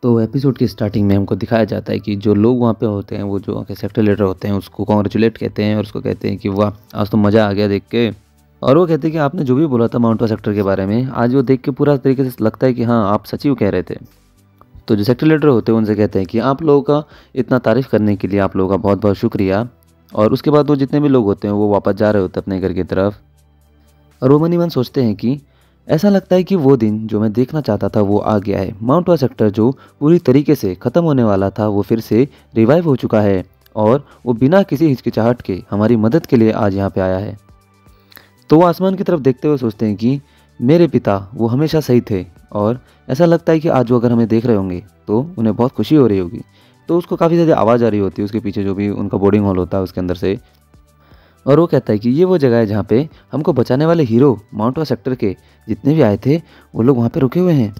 तो एपिसोड की स्टार्टिंग में हमको दिखाया जाता है कि जो लोग वहाँ पे होते हैं, वो जो वहाँ के सेक्टर लीडर होते हैं, उसको कॉन्ग्रेचुलेट कहते हैं और उसको कहते हैं कि वाह, आज तो मज़ा आ गया देख के। और वो कहते हैं कि आपने जो भी बोला था माउंटवा सेक्टर के बारे में, आज वो देख के पूरा तरीके से लगता है कि हाँ, आप सच ही वो कह रहे थे। तो जो सेक्टर लीडर होते हैं उनसे कहते हैं कि आप लोगों का इतना तारीफ़ करने के लिए आप लोगों का बहुत बहुत शुक्रिया। और उसके बाद वो जितने भी लोग होते हैं वो वापस जा रहे होते हैं अपने घर की तरफ। और वो मन ही मन सोचते हैं कि ऐसा लगता है कि वो दिन जो मैं देखना चाहता था वो आ गया है। माउंटवा सेक्टर जो पूरी तरीके से ख़त्म होने वाला था वो फिर से रिवाइव हो चुका है और वो बिना किसी हिचकिचाहट के हमारी मदद के लिए आज यहाँ पे आया है। तो वो आसमान की तरफ देखते हुए सोचते हैं कि मेरे पिता वो हमेशा सही थे और ऐसा लगता है कि आज वो अगर हमें देख रहे होंगे तो उन्हें बहुत खुशी हो रही होगी। तो उसको काफ़ी ज़्यादा आवाज़ आ रही होती है उसके पीछे, जो भी उनका बोर्डिंग हॉल होता है उसके अंदर से। और वो कहता है कि ये वो जगह है जहाँ पे हमको बचाने वाले हीरो माउंटवा सेक्टर के जितने भी आए थे वो लोग वहाँ पे रुके हुए हैं।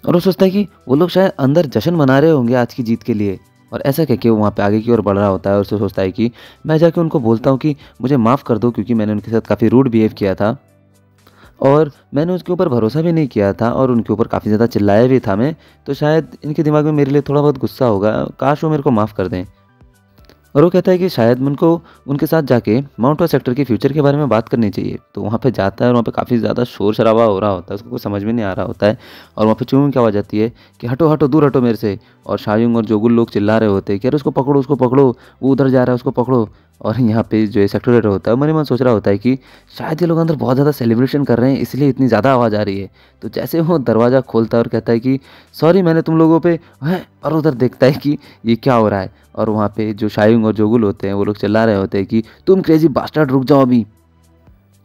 और वो सोचता है कि वो लोग शायद अंदर जश्न मना रहे होंगे आज की जीत के लिए। और ऐसा कह के वो वहाँ पे आगे की ओर बढ़ रहा होता है और उसको सोचता है कि मैं जाके उनको बोलता हूँ कि मुझे माफ़ कर दो, क्योंकि मैंने उनके साथ काफ़ी रूड बिहेव किया था और मैंने उसके ऊपर भरोसा भी नहीं किया था और उनके ऊपर काफ़ी ज़्यादा चिल्लाया भी था मैं। तो शायद इनके दिमाग में मेरे लिए थोड़ा बहुत गुस्सा होगा, काश वो मेरे को माफ़ कर दें। और वो कहता है कि शायद उनको उनके साथ जाके माउंटवा सेक्टर के फ्यूचर के बारे में बात करनी चाहिए। तो वहाँ पे जाता है और वहाँ पे काफ़ी ज़्यादा शोर शराबा हो रहा होता है, उसको कुछ समझ में नहीं आ रहा होता है। और वहाँ पे चुंग की आवाज़ आती है कि हटो हटो, दूर हटो मेरे से। और शायुंग और जोगुल लोग चिल्ला रहे होते हैं कि अरे उसको पकड़ो, उसको पकड़ो, वो उधर जा रहा है, उसको पकड़ो। और यहाँ पे जो सेक्टर लीडर होता है मन ही मन सोच रहा होता है कि शायद ये लोग अंदर बहुत ज़्यादा सेलिब्रेशन कर रहे हैं, इसलिए इतनी ज़्यादा आवाज़ आ रही है। तो जैसे वो दरवाज़ा खोलता है और कहता है कि सॉरी मैंने तुम लोगों पे है, और उधर देखता है कि ये क्या हो रहा है। और वहाँ पे जो शायुंग और जोगुल होते हैं वो लोग चिल्ला रहे होते हैं कि तुम क्रेजी बास्टर्ड, रुक जाओ अभी,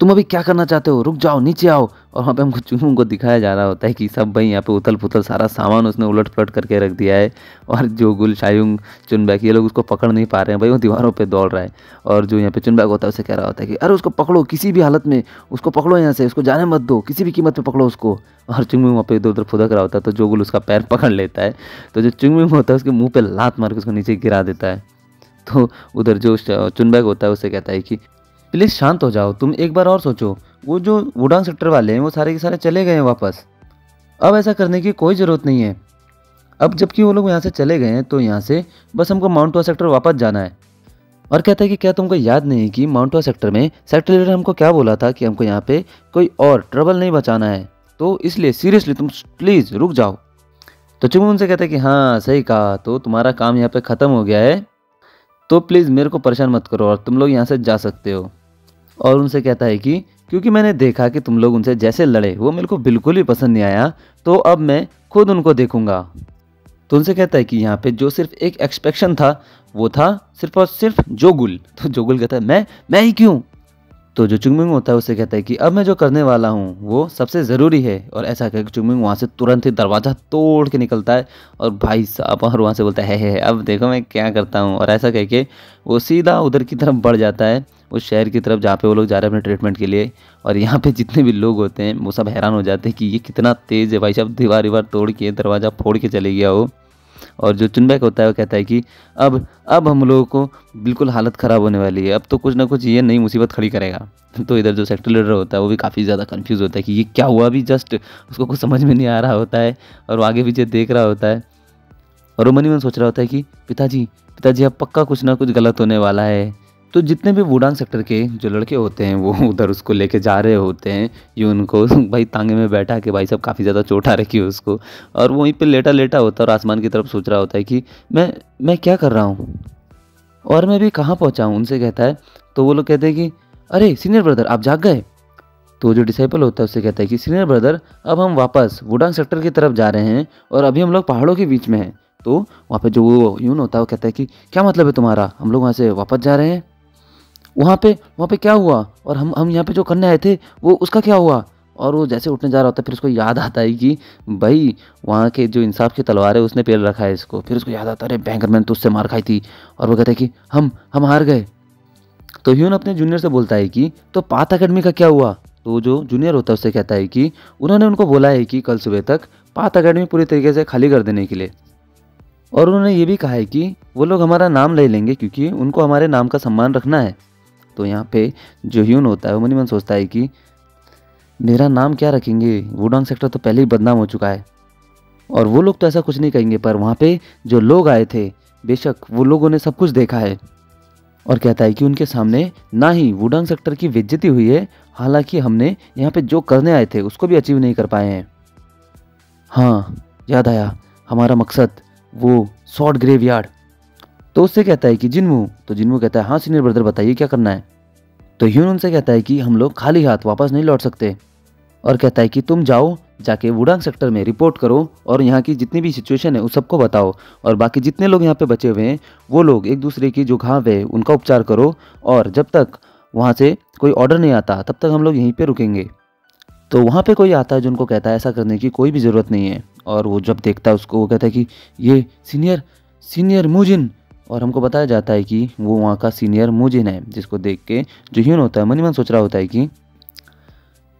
तुम अभी क्या करना चाहते हो, रुक जाओ, नीचे आओ। और वहाँ पे हमको चुनमुन को दिखाया जा रहा होता है कि सब भाई यहाँ पे उथल पुथल, सारा सामान उसने उलट पुलट करके रख दिया है। और जोगुल, शायुंग, चुनबैक ये लोग उसको पकड़ नहीं पा रहे हैं भाई, वो दीवारों पे दौड़ रहा है। और जो यहाँ पे चुनबैक होता है उसे कह रहा होता है कि अरे उसको पकड़ो, किसी भी हालत में उसको पकड़ो, यहाँ से उसको जाने मत दो, किसी भी कीमत पे पकड़ो उसको। और चुंगमिंग वहाँ पे इधर उधर फुदक रहा होता है तो जोगुल उसका पैर पकड़ लेता है। तो जो चुंगमिंग होता है उसके मुँह पे लात मार के उसको नीचे गिरा देता है। तो उधर जो चुनबैक होता है उससे कहता है कि प्लीज़ शांत हो जाओ, तुम एक बार और सोचो, वो जो वुडांग सेक्टर वाले हैं वो सारे के सारे चले गए हैं वापस, अब ऐसा करने की कोई ज़रूरत नहीं है। अब जबकि वो लोग यहाँ से चले गए हैं तो यहाँ से बस हमको माउंटवा सेक्टर वापस जाना है। और कहता है कि क्या तुमको याद नहीं कि माउंटवा सेक्टर में सेक्टर लीडर हमको क्या बोला था कि हमको यहाँ पे कोई और ट्रबल नहीं बचाना है, तो इसलिए सीरियसली तुम प्लीज़ रुक जाओ। तो चुंगमुंग उनसे कहता है कि हाँ सही कहा, तो तुम्हारा काम यहाँ पे ख़त्म हो गया है, तो प्लीज़ मेरे को परेशान मत करो और तुम लोग यहाँ से जा सकते हो। और उनसे कहता है कि क्योंकि मैंने देखा कि तुम लोग उनसे जैसे लड़े वो मेरे को बिल्कुल ही पसंद नहीं आया, तो अब मैं खुद उनको देखूंगा। तो उनसे कहता है कि यहाँ पे जो सिर्फ एक एक्सपेक्शन था वो था सिर्फ और सिर्फ जोगुल। तो जोगुल कहता है मैं ही क्यों। तो जो चुंगमिंग होता है उससे कहता है कि अब मैं जो करने वाला हूँ वो सबसे ज़रूरी है। और ऐसा कहकर चुंगमिंग वहाँ से तुरंत ही दरवाज़ा तोड़ के निकलता है और भाई साहब और वहाँ से बोलता है अब देखो मैं क्या करता हूँ। और ऐसा कह के वो सीधा उधर की तरफ बढ़ जाता है, उस शहर की तरफ जहाँ पे वो लोग जा रहे हैं अपने ट्रीटमेंट के लिए। और यहाँ पे जितने भी लोग होते हैं वो सब हैरान हो जाते हैं कि ये कितना तेज़ है भाई साहब, दीवार तोड़ के दरवाज़ा फोड़ के चले गया वो। और जो चुनबैक होता है वो कहता है कि अब हम लोगों को बिल्कुल हालत ख़राब होने वाली है, अब तो कुछ ना कुछ ये नई मुसीबत खड़ी करेगा। तो इधर जो सेक्टर लीडर होता है वो भी काफ़ी ज़्यादा कंफ्यूज होता है कि ये क्या हुआ अभी जस्ट, उसको कुछ समझ में नहीं आ रहा होता है और वो आगे पीछे देख रहा होता है। और वो मन ही मन सोच रहा होता है कि पिताजी अब पक्का कुछ ना कुछ गलत होने वाला है। तो जितने भी वुडांग सेक्टर के जो लड़के होते हैं वो उधर उसको लेके जा रहे होते हैं, ये उनको भाई तांगे में बैठा के भाई सब काफ़ी ज़्यादा चोट आ रखी है उसको। और वहीं पे लेटा लेटा होता है और आसमान की तरफ सोच रहा होता है कि मैं क्या कर रहा हूँ और मैं भी कहाँ पहुँचा हूँ। उनसे कहता है तो वो लोग कहते हैं कि अरे सीनियर ब्रदर आप जाग गए। तो जो डिसाइपल होता है उससे कहता है कि सीनियर ब्रदर अब हम वापस वुडांग सेक्टर की तरफ जा रहे हैं और अभी हम लोग पहाड़ों के बीच में हैं। तो वहाँ पे जो वो यून होता है वो कहता है कि क्या मतलब है तुम्हारा, हम लोग वहाँ से वापस जा रहे हैं, वहाँ पे क्या हुआ, और हम यहाँ पे जो करने आए थे वो उसका क्या हुआ। और वो जैसे उठने जा रहा होता है फिर उसको याद आता है कि भाई वहाँ के जो इंसाफ की तलवार है उसने पेल रखा है इसको। फिर उसको याद आता है अरे बैंकर मैंने तो उससे मार खाई थी। और वो कहता है कि हम हार गए। तो ह्यून अपने जूनियर से बोलता है कि तो पाथ अकेडमी का क्या हुआ। तो जो जूनियर होता है उससे कहता है कि उन्होंने उनको बोला है कि कल सुबह तक पाथ अकेडमी पूरी तरीके से खाली कर देने के लिए। और उन्होंने ये भी कहा है कि वो लोग हमारा नाम ले लेंगे क्योंकि उनको हमारे नाम का सम्मान रखना है। तो यहाँ पे जो ह्यून होता है वो मन ही मन सोचता है कि मेरा नाम क्या रखेंगे, वुडांग सेक्टर तो पहले ही बदनाम हो चुका है। और वो लोग तो ऐसा कुछ नहीं कहेंगे, पर वहाँ पे जो लोग आए थे, बेशक वो लोगों ने सब कुछ देखा है। और कहता है कि उनके सामने ना ही वुडांग सेक्टर की बेइज्जती हुई है, हालांकि हमने यहाँ पे जो करने आए थे उसको भी अचीव नहीं कर पाए हैं। हाँ, याद आया हमारा मकसद, वो सॉर्ड ग्रेवयार्ड। तो उससे कहता है कि जिन्मू, तो जिन्मू कहता है हाँ सीनियर ब्रदर बताइए क्या करना है। तो ह्यून उनसे कहता है कि हम लोग खाली हाथ वापस नहीं लौट सकते, और कहता है कि तुम जाओ, जाके वुडांग सेक्टर में रिपोर्ट करो और यहाँ की जितनी भी सिचुएशन है उस सबको बताओ, और बाकी जितने लोग यहाँ पे बचे हुए हैं वो लोग एक दूसरे की जो घाव है उनका उपचार करो, और जब तक वहाँ से कोई ऑर्डर नहीं आता तब तक हम लोग यहीं पे रुकेंगे। तो वहाँ पे कोई आता है जो उनको कहता है ऐसा करने की कोई भी ज़रूरत नहीं है, और वो जब देखता है उसको, वो कहता है कि ये सीनियर सीनियर मूजिन, और हमको बताया जाता है कि वो वहाँ का सीनियर मूजिन है, जिसको देख के जो ह्यून होता है मन ही मन सोच रहा होता है कि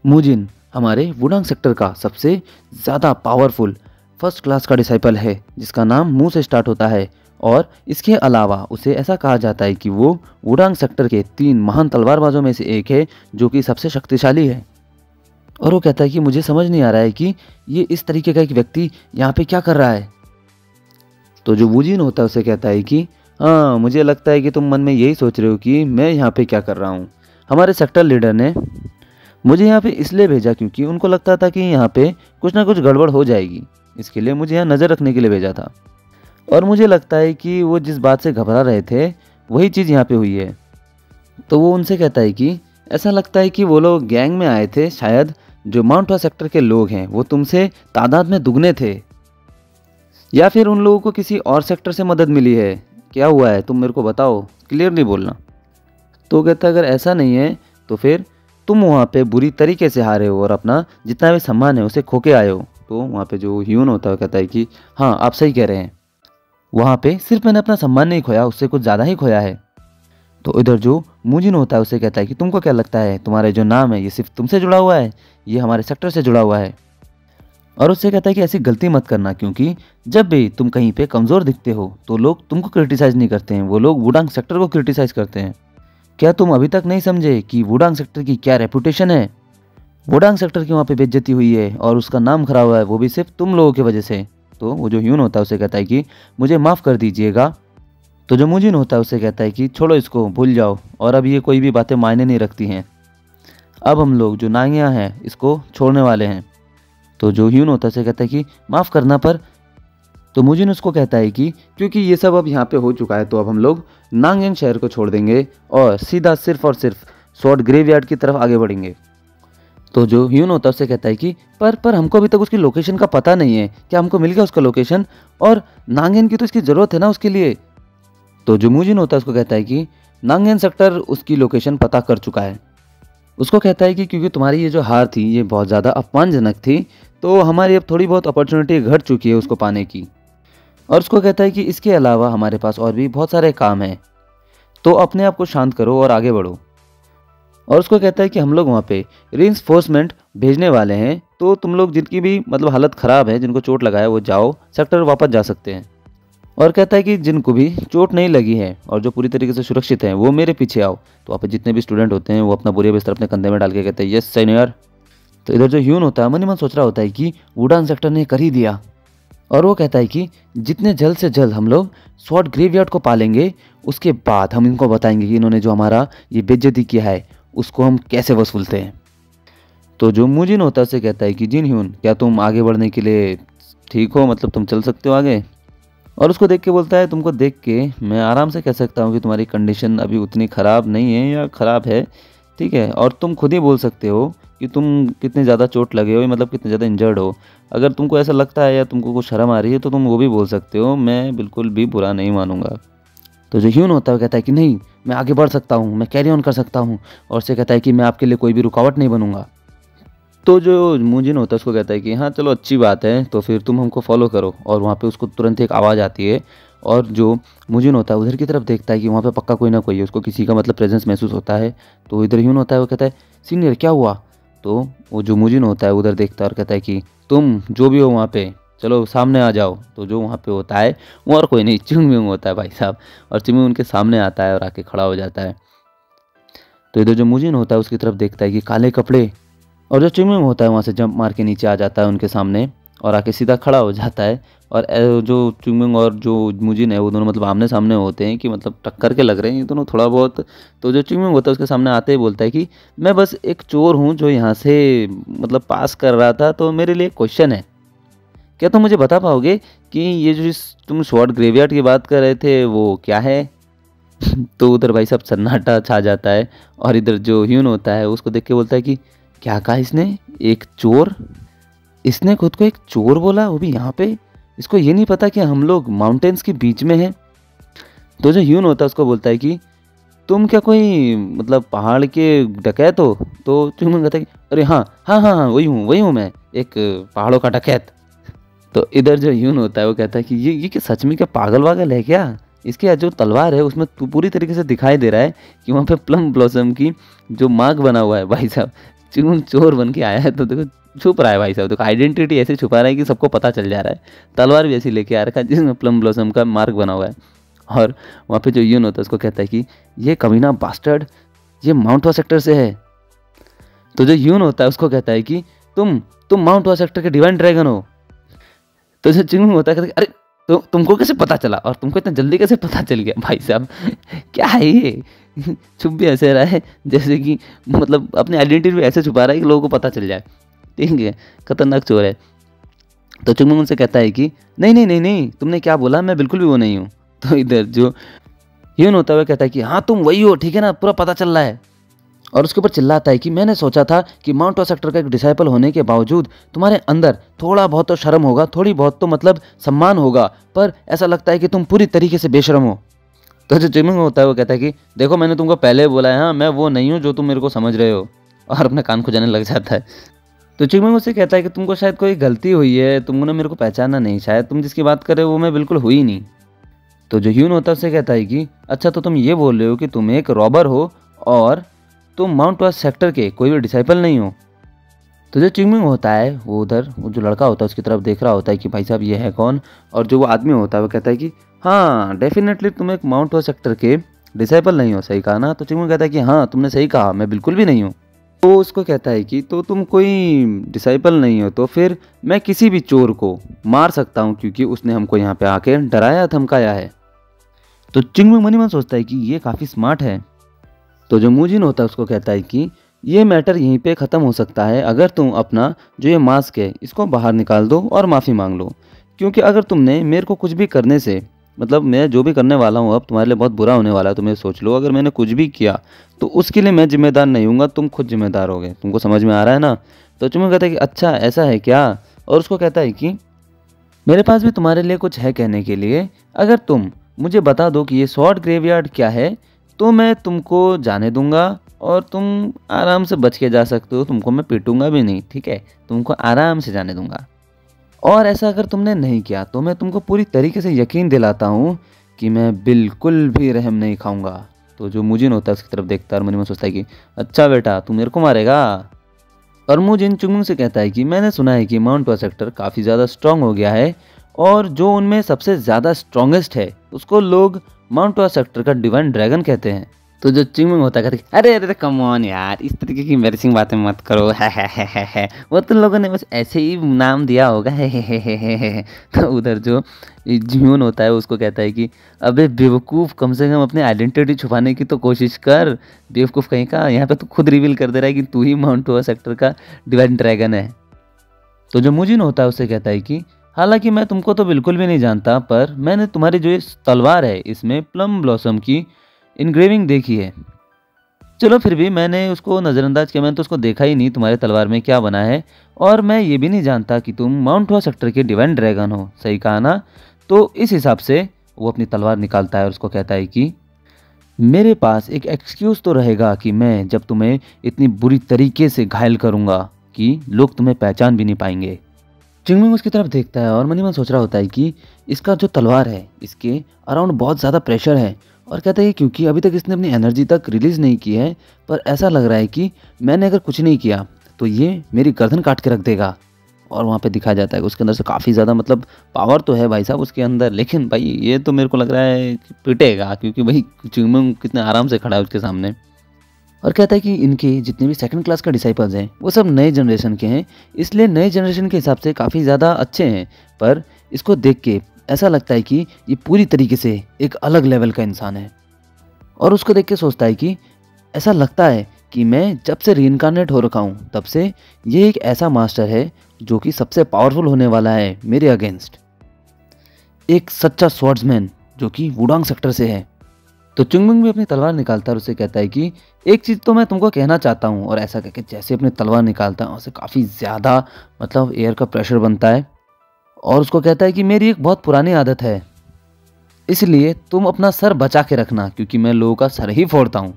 मूजिन हमारे वुडांग सेक्टर का सबसे ज़्यादा पावरफुल फर्स्ट क्लास का डिसाइपल है, जिसका नाम मुंह से स्टार्ट होता है, और इसके अलावा उसे ऐसा कहा जाता है कि वो वुडांग सेक्टर के 3 महान तलवारबाजों में से एक है जो कि सबसे शक्तिशाली है। और वो कहता है कि मुझे समझ नहीं आ रहा है कि ये इस तरीके का एक व्यक्ति यहाँ पे क्या कर रहा है। तो जो वूजिन होता है उसे कहता है कि हाँ, मुझे लगता है कि तुम मन में यही सोच रहे हो कि मैं यहाँ पे क्या कर रहा हूँ। हमारे सेक्टर लीडर ने मुझे यहाँ पे इसलिए भेजा क्योंकि उनको लगता था कि यहाँ पे कुछ ना कुछ गड़बड़ हो जाएगी, इसके लिए मुझे यहाँ नज़र रखने के लिए भेजा था, और मुझे लगता है कि वो जिस बात से घबरा रहे थे वही चीज़ यहाँ पे हुई है। तो वो उनसे कहता है कि ऐसा लगता है कि वो लोग गैंग में आए थे, शायद जो माउंट हुआ सेक्टर के लोग हैं वो तुमसे तादाद में दुगने थे, या फिर उन लोगों को किसी और सेक्टर से मदद मिली है। क्या हुआ है तुम मेरे को बताओ, क्लियरली बोलना। तो कहता है अगर ऐसा नहीं है तो फिर तुम वहाँ पे बुरी तरीके से हारे हो और अपना जितना भी सम्मान है उसे खो के आए हो। तो वहाँ पे जो ह्यून होता है कहता है कि हाँ आप सही कह रहे हैं, वहाँ पे सिर्फ मैंने अपना सम्मान नहीं खोया, उससे कुछ ज़्यादा ही खोया है। तो इधर जो मूजिन होता है उसे कहता है कि तुमको क्या लगता है तुम्हारे जो नाम है ये सिर्फ तुमसे जुड़ा हुआ है, ये हमारे सेक्टर से जुड़ा हुआ है। और उससे कहता है कि ऐसी गलती मत करना, क्योंकि जब भी तुम कहीं पे कमज़ोर दिखते हो तो लोग तुमको क्रिटिसाइज़ नहीं करते हैं, वो लोग वुडांग सेक्टर को क्रिटिसाइज़ करते हैं। क्या तुम अभी तक नहीं समझे कि वुडांग सेक्टर की क्या रेपुटेशन है? वुडांग सेक्टर की वहाँ पे बेइज्जती हुई है और उसका नाम खराब हुआ है, वो भी सिर्फ तुम लोगों की वजह से। तो वो जो ह्यून होता है उसे कहता है कि मुझे माफ़ कर दीजिएगा। तो जो मुजिन होता है उसे कहता है कि छोड़ो इसको, भूल जाओ, और अब ये कोई भी बातें मायने नहीं रखती हैं, अब हम लोग जो नांगियाँ हैं इसको छोड़ने वाले हैं। तो जो ह्यून होता है उसे कहता है कि माफ़ करना पर। तो मुजिन उसको कहता है कि क्योंकि ये सब अब यहाँ पे हो चुका है तो अब हम लोग नांगयांग शहर को छोड़ देंगे और सीधा सिर्फ और सिर्फ सॉर्ड ग्रेवयार्ड की तरफ आगे बढ़ेंगे। तो जो ह्यून होता है उससे कहता है कि पर हमको अभी तक उसकी लोकेशन का पता नहीं है, क्या हमको मिल गया उसका लोकेशन? और नांगयान की तो इसकी ज़रूरत है ना उसके लिए। तो जो मुजिन होता है उसको कहता है कि नांगयान सेक्टर उसकी लोकेशन पता कर चुका है। उसको कहता है कि क्योंकि तुम्हारी ये जो हार थी ये बहुत ज़्यादा अपमानजनक थी, तो हमारी अब थोड़ी बहुत अपॉर्चुनिटी घट चुकी है उसको पाने की। और उसको कहता है कि इसके अलावा हमारे पास और भी बहुत सारे काम हैं, तो अपने आप को शांत करो और आगे बढ़ो। और उसको कहता है कि हम लोग वहाँ पे रीइंफोर्समेंट भेजने वाले हैं, तो तुम लोग जिनकी भी मतलब हालत ख़राब है, जिनको चोट लगा है, वो जाओ सेक्टर वापस जा सकते हैं। और कहता है कि जिनको भी चोट नहीं लगी है और जो पूरी तरीके से सुरक्षित हैं वो मेरे पीछे आओ। तो वहाँ पे जितने भी स्टूडेंट होते हैं वो अपना बोरिया बिस्तर अपने कंधे में डाल के कहते हैं यस सीनियर। तो इधर जो ह्यून होता है मन ही मन सोच रहा होता है कि वुडांग सेक्टर ने कर ही दिया, और वो कहता है कि जितने जल्द से जल्द हम लोग सॉर्ड ग्रेवयार्ड को पालेंगे उसके बाद हम इनको बताएंगे कि इन्होंने जो हमारा ये बेइज्जती किया है उसको हम कैसे वसूलते हैं। तो जो मुजिन होता है उसे कहता है कि जिन ह्यून, क्या तुम आगे बढ़ने के लिए ठीक हो, मतलब तुम चल सकते हो आगे? और उसको देख के बोलता है तुमको देख के मैं आराम से कह सकता हूँ कि तुम्हारी कंडीशन अभी उतनी ख़राब नहीं है या ख़राब है, ठीक है, और तुम खुद ही बोल सकते हो कि तुम कितने ज़्यादा चोट लगे हो, मतलब कितने ज़्यादा इंजर्ड हो। अगर तुमको ऐसा लगता है या तुमको कुछ शर्म आ रही है तो तुम वो भी बोल सकते हो, मैं बिल्कुल भी बुरा नहीं मानूंगा। तो जो ह्यून होता है वो कहता है कि नहीं, मैं आगे बढ़ सकता हूँ, मैं कैरी ऑन कर सकता हूँ, और उससे कहता है कि मैं आपके लिए कोई भी रुकावट नहीं बनूंगा। तो जो मुजिन होता है उसको कहता है कि हाँ चलो अच्छी बात है, तो फिर तुम हमको फॉलो करो। और वहाँ पे उसको तुरंत एक आवाज़ आती है, और जो मुजिन होता है उधर की तरफ देखता है कि वहाँ पे पक्का कोई ना कोई है, उसको किसी का मतलब प्रेजेंस महसूस होता है। तो इधर ह्यून होता है वो कहता है सीनियर क्या हुआ? तो वो जो मुजिन होता है उधर देखता है और कहता है कि तुम जो भी हो वहाँ पे चलो सामने आ जाओ। तो जो वहाँ पे होता है वो और कोई नहीं, चिंगमिंग होता है भाई साहब, और चिंगमिंग उनके सामने आता है और आके खड़ा हो जाता है। तो इधर जो मुजिन होता है उसकी तरफ देखता है कि काले कपड़े, और जो चिंगमिंग होता है वहाँ से जंप मार के नीचे आ जाता है उनके सामने, और आके सीधा खड़ा हो जाता है। और जो चुंगमिंग और जो मुजिन है वो दोनों मतलब आमने सामने होते हैं कि मतलब टक्कर के लग रहे हैं ये दोनों थोड़ा बहुत। तो जो चुंगमिंग होता है उसके सामने आते ही बोलता है कि मैं बस एक चोर हूँ जो यहाँ से मतलब पास कर रहा था, तो मेरे लिए क्वेश्चन है, क्या तुम मुझे बता पाओगे कि ये जो तुम शॉर्ट ग्रेवयार्ड की बात कर रहे थे वो क्या है? तो उधर भाई साहब सन्नाटा छा जाता है और इधर जो ह्यून होता है उसको देख के बोलता है कि क्या कहा इसने, एक चोर? इसने खुद को एक चोर बोला, वो भी यहाँ पे? इसको ये नहीं पता कि हम लोग माउंटेन्स के बीच में हैं। तो जो ह्यून होता है उसको बोलता है कि तुम क्या कोई मतलब पहाड़ के डकैत हो? तो चुंगमुंग कहता है कि अरे हाँ हाँ हाँ हाँ वही हूँ मैं, एक पहाड़ों का डकैत। तो इधर जो ह्यून होता है वो कहता है कि ये क्या सच में क्या पागल वागल है क्या? इसकी जो तलवार है उसमें पूरी तरीके से दिखाई दे रहा है कि वहाँ पे प्लम ब्लॉसम की जो मार्क बना हुआ है। भाई साहब चुंगमुंग चोर बन के आया है तो देखो छुप रहा है भाई साहब, देखो आइडेंटिटी ऐसे छुपा रहा है कि सबको पता चल जा रहा है। तलवार भी ऐसी लेके आ रखा है जिसमें प्लम ब्लॉसम का मार्क बना हुआ है। और वहाँ पे जो ह्यून होता है उसको कहता है कि ये कमीना बास्टर्ड ये माउंट वा सेक्टर से है। तो जो ह्यून होता है उसको कहता है कि तुम माउंट वा सेक्टर के डिवाइन ड्रैगन हो। तो जो चुंगमुंग होता है कहता है अरे तो तुमको कैसे पता चला और तुमको इतना जल्दी कैसे पता चल गया? भाई साहब क्या है ये? छुप भी ऐसे रहा है जैसे कि मतलब अपनी आइडेंटिटी भी ऐसे छुपा रहा है कि लोगों को पता चल जाए। ठीक है, खतरनाक चोर है। तो चुंगमुंग उनसे कहता है कि नहीं नहीं नहीं नहीं, तुमने क्या बोला, मैं बिल्कुल भी वो नहीं हूँ। तो इधर जो ह्यून होता हुआ कहता है कि हाँ तुम वही हो, ठीक है ना, पूरा पता चल रहा है। और उसके ऊपर चिल्लाता है कि मैंने सोचा था कि माउंट वा सेक्टर का एक डिसाइपल होने के बावजूद तुम्हारे अंदर थोड़ा बहुत तो शर्म होगा, थोड़ी बहुत तो मतलब सम्मान होगा, पर ऐसा लगता है कि तुम पूरी तरीके से बेशर्म हो। तो जो चुंगमुंग होता है वो कहता है कि देखो मैंने तुमको पहले बोला है, हाँ मैं वो नहीं हूँ जो तुम मेरे को समझ रहे हो, और अपने कान खुजाने लग जाता है। तो चुंगमुंग उससे कहता है कि तुमको शायद कोई गलती हुई है, तुमने मेरे को पहचाना नहीं, शायद तुम जिसकी बात कर रहे हो वो मैं बिल्कुल हुई नहीं। तो जो ह्यून होता है उससे कहता है कि अच्छा तो तुम ये बोल रहे हो कि तुम एक रॉबर हो और तुम माउंट वा सेक्टर के कोई भी डिसाइपल नहीं हो। तो जो चुंगमुंग होता है वो उधर वो जो लड़का होता है उसकी तरफ देख रहा होता है कि भाई साहब ये है कौन, और जो वो आदमी होता है वो कहता है कि हाँ डेफिनेटली तुम एक माउंट वा सेक्टर के डिसाइपल नहीं हो, सही कहा ना? तो चुंगमुंग कहता है कि हाँ तुमने सही कहा, मैं बिल्कुल भी नहीं हूँ। तो उसको कहता है कि तो तुम कोई डिसाइपल नहीं हो तो फिर मैं किसी भी चोर को मार सकता हूँ क्योंकि उसने हमको यहाँ पे आके डराया धमकाया है। तो चुंगमुंग मनी मन सोचता है कि ये काफ़ी स्मार्ट है। तो जो मुजिन होता है उसको कहता है कि ये मैटर यहीं पे ख़त्म हो सकता है अगर तुम अपना जो ये मास्क है इसको बाहर निकाल दो और माफ़ी मांग लो, क्योंकि अगर तुमने मेरे को कुछ भी करने से मतलब मैं जो भी करने वाला हूँ अब तुम्हारे लिए बहुत बुरा होने वाला है, तुम्हें सोच लो अगर मैंने कुछ भी किया तो उसके लिए मैं जिम्मेदार नहीं हूँगा, तुम खुद जिम्मेदार होगे। तुमको समझ में आ रहा है ना? तो चुंगमुंग कहता है कि अच्छा ऐसा है क्या? और उसको कहता है कि मेरे पास भी तुम्हारे लिए कुछ है कहने के लिए, अगर तुम मुझे बता दो कि ये शॉर्ट ग्रेवयार्ड क्या है तो मैं तुमको जाने दूंगा और तुम आराम से बच के जा सकते हो, तुमको मैं पीटूंगा भी नहीं, ठीक है? तुमको आराम से जाने दूंगा। और ऐसा अगर तुमने नहीं किया तो मैं तुमको पूरी तरीके से यकीन दिलाता हूँ कि मैं बिल्कुल भी रहम नहीं खाऊंगा। तो जो मुजिन होता है उसकी तरफ देखता है और मन में सोचता है कि अच्छा बेटा तू मेरे को मारेगा। और मुजिन चुंगमुंग से कहता है कि मैंने सुना है कि माउंट वा सेक्टर काफ़ी ज़्यादा स्ट्रांग हो गया है और जो उनमें सबसे ज़्यादा स्ट्रॉन्गेस्ट है उसको लोग माउंट वा सेक्टर का डिवाइन ड्रैगन कहते हैं। तो जो चुंगमुंग होता है कहता है अरे अरे कम ऑन यार, इस तरीके की एम्बैरेसिंग बातें मत करो, है वो तो लोगों ने बस ऐसे ही नाम दिया होगा, है। तो उधर जो ह्यून होता है उसको कहता है कि अबे बेवकूफ़, कम से कम अपनी आइडेंटिटी छुपाने की तो कोशिश कर, बेवकूफ़ कहीं का, यहाँ पे तो खुद रिवील कर दे रहा है कि तू ही माउंट वा सेक्टर का डिवाइन ड्रैगन है। तो जो मुजिन होता है उससे कहता है कि हालांकि मैं तुमको तो बिल्कुल भी नहीं जानता, पर मैंने तुम्हारी जो ये तलवार है इसमें प्लम ब्लॉसम की इनग्रेविंग देखी है। चलो फिर भी मैंने उसको नज़रअंदाज किया, मैंने तो उसको देखा ही नहीं तुम्हारे तलवार में क्या बना है, और मैं ये भी नहीं जानता कि तुम माउंट वा सेक्टर के डिवाइन ड्रैगन हो, सही कहा ना? तो इस हिसाब से वो अपनी तलवार निकालता है और उसको कहता है कि मेरे पास एक एक्सक्यूज़ तो रहेगा कि मैं जब तुम्हें इतनी बुरी तरीके से घायल करूँगा कि लोग तुम्हें पहचान भी नहीं पाएंगे। चुंगमुंग उसकी तरफ देखता है और मन ही मन सोच रहा होता है कि इसका जो तलवार है इसके अराउंड बहुत ज़्यादा प्रेशर है, और कहता है क्योंकि अभी तक इसने अपनी एनर्जी तक रिलीज़ नहीं की है, पर ऐसा लग रहा है कि मैंने अगर कुछ नहीं किया तो ये मेरी गर्दन काट के रख देगा। और वहाँ पे दिखाया जाता है कि उसके अंदर से काफ़ी ज़्यादा मतलब पावर तो है भाई साहब उसके अंदर, लेकिन भाई ये तो मेरे को लग रहा है कि पिटेगा, क्योंकि भाई चुंगमुंग कितने आराम से खड़ा है उसके सामने। और कहता है कि इनके जितने भी सेकंड क्लास का डिसाइपल्स हैं वो सब नए जनरेशन के हैं, इसलिए नए जनरेशन के हिसाब से काफ़ी ज़्यादा अच्छे हैं। पर इसको देख के ऐसा लगता है कि ये पूरी तरीके से एक अलग लेवल का इंसान है। और उसको देख के सोचता है कि ऐसा लगता है कि मैं जब से रीइंकार्नेट हो रखा हूँ तब से ये एक ऐसा मास्टर है जो कि सबसे पावरफुल होने वाला है मेरे अगेंस्ट, एक सच्चा स्वॉर्ड्समैन जो कि वुडांग सेक्टर से है। तो चुंगमुंग भी अपनी तलवार निकालता है और उसे कहता है कि एक चीज़ तो मैं तुमको कहना चाहता हूँ। और ऐसा कहकर जैसे अपनी तलवार निकालता है उसे काफ़ी ज़्यादा मतलब एयर का प्रेशर बनता है। और उसको कहता है कि मेरी एक बहुत पुरानी आदत है, इसलिए तुम अपना सर बचा के रखना क्योंकि मैं लोगों का सर ही फोड़ता हूँ।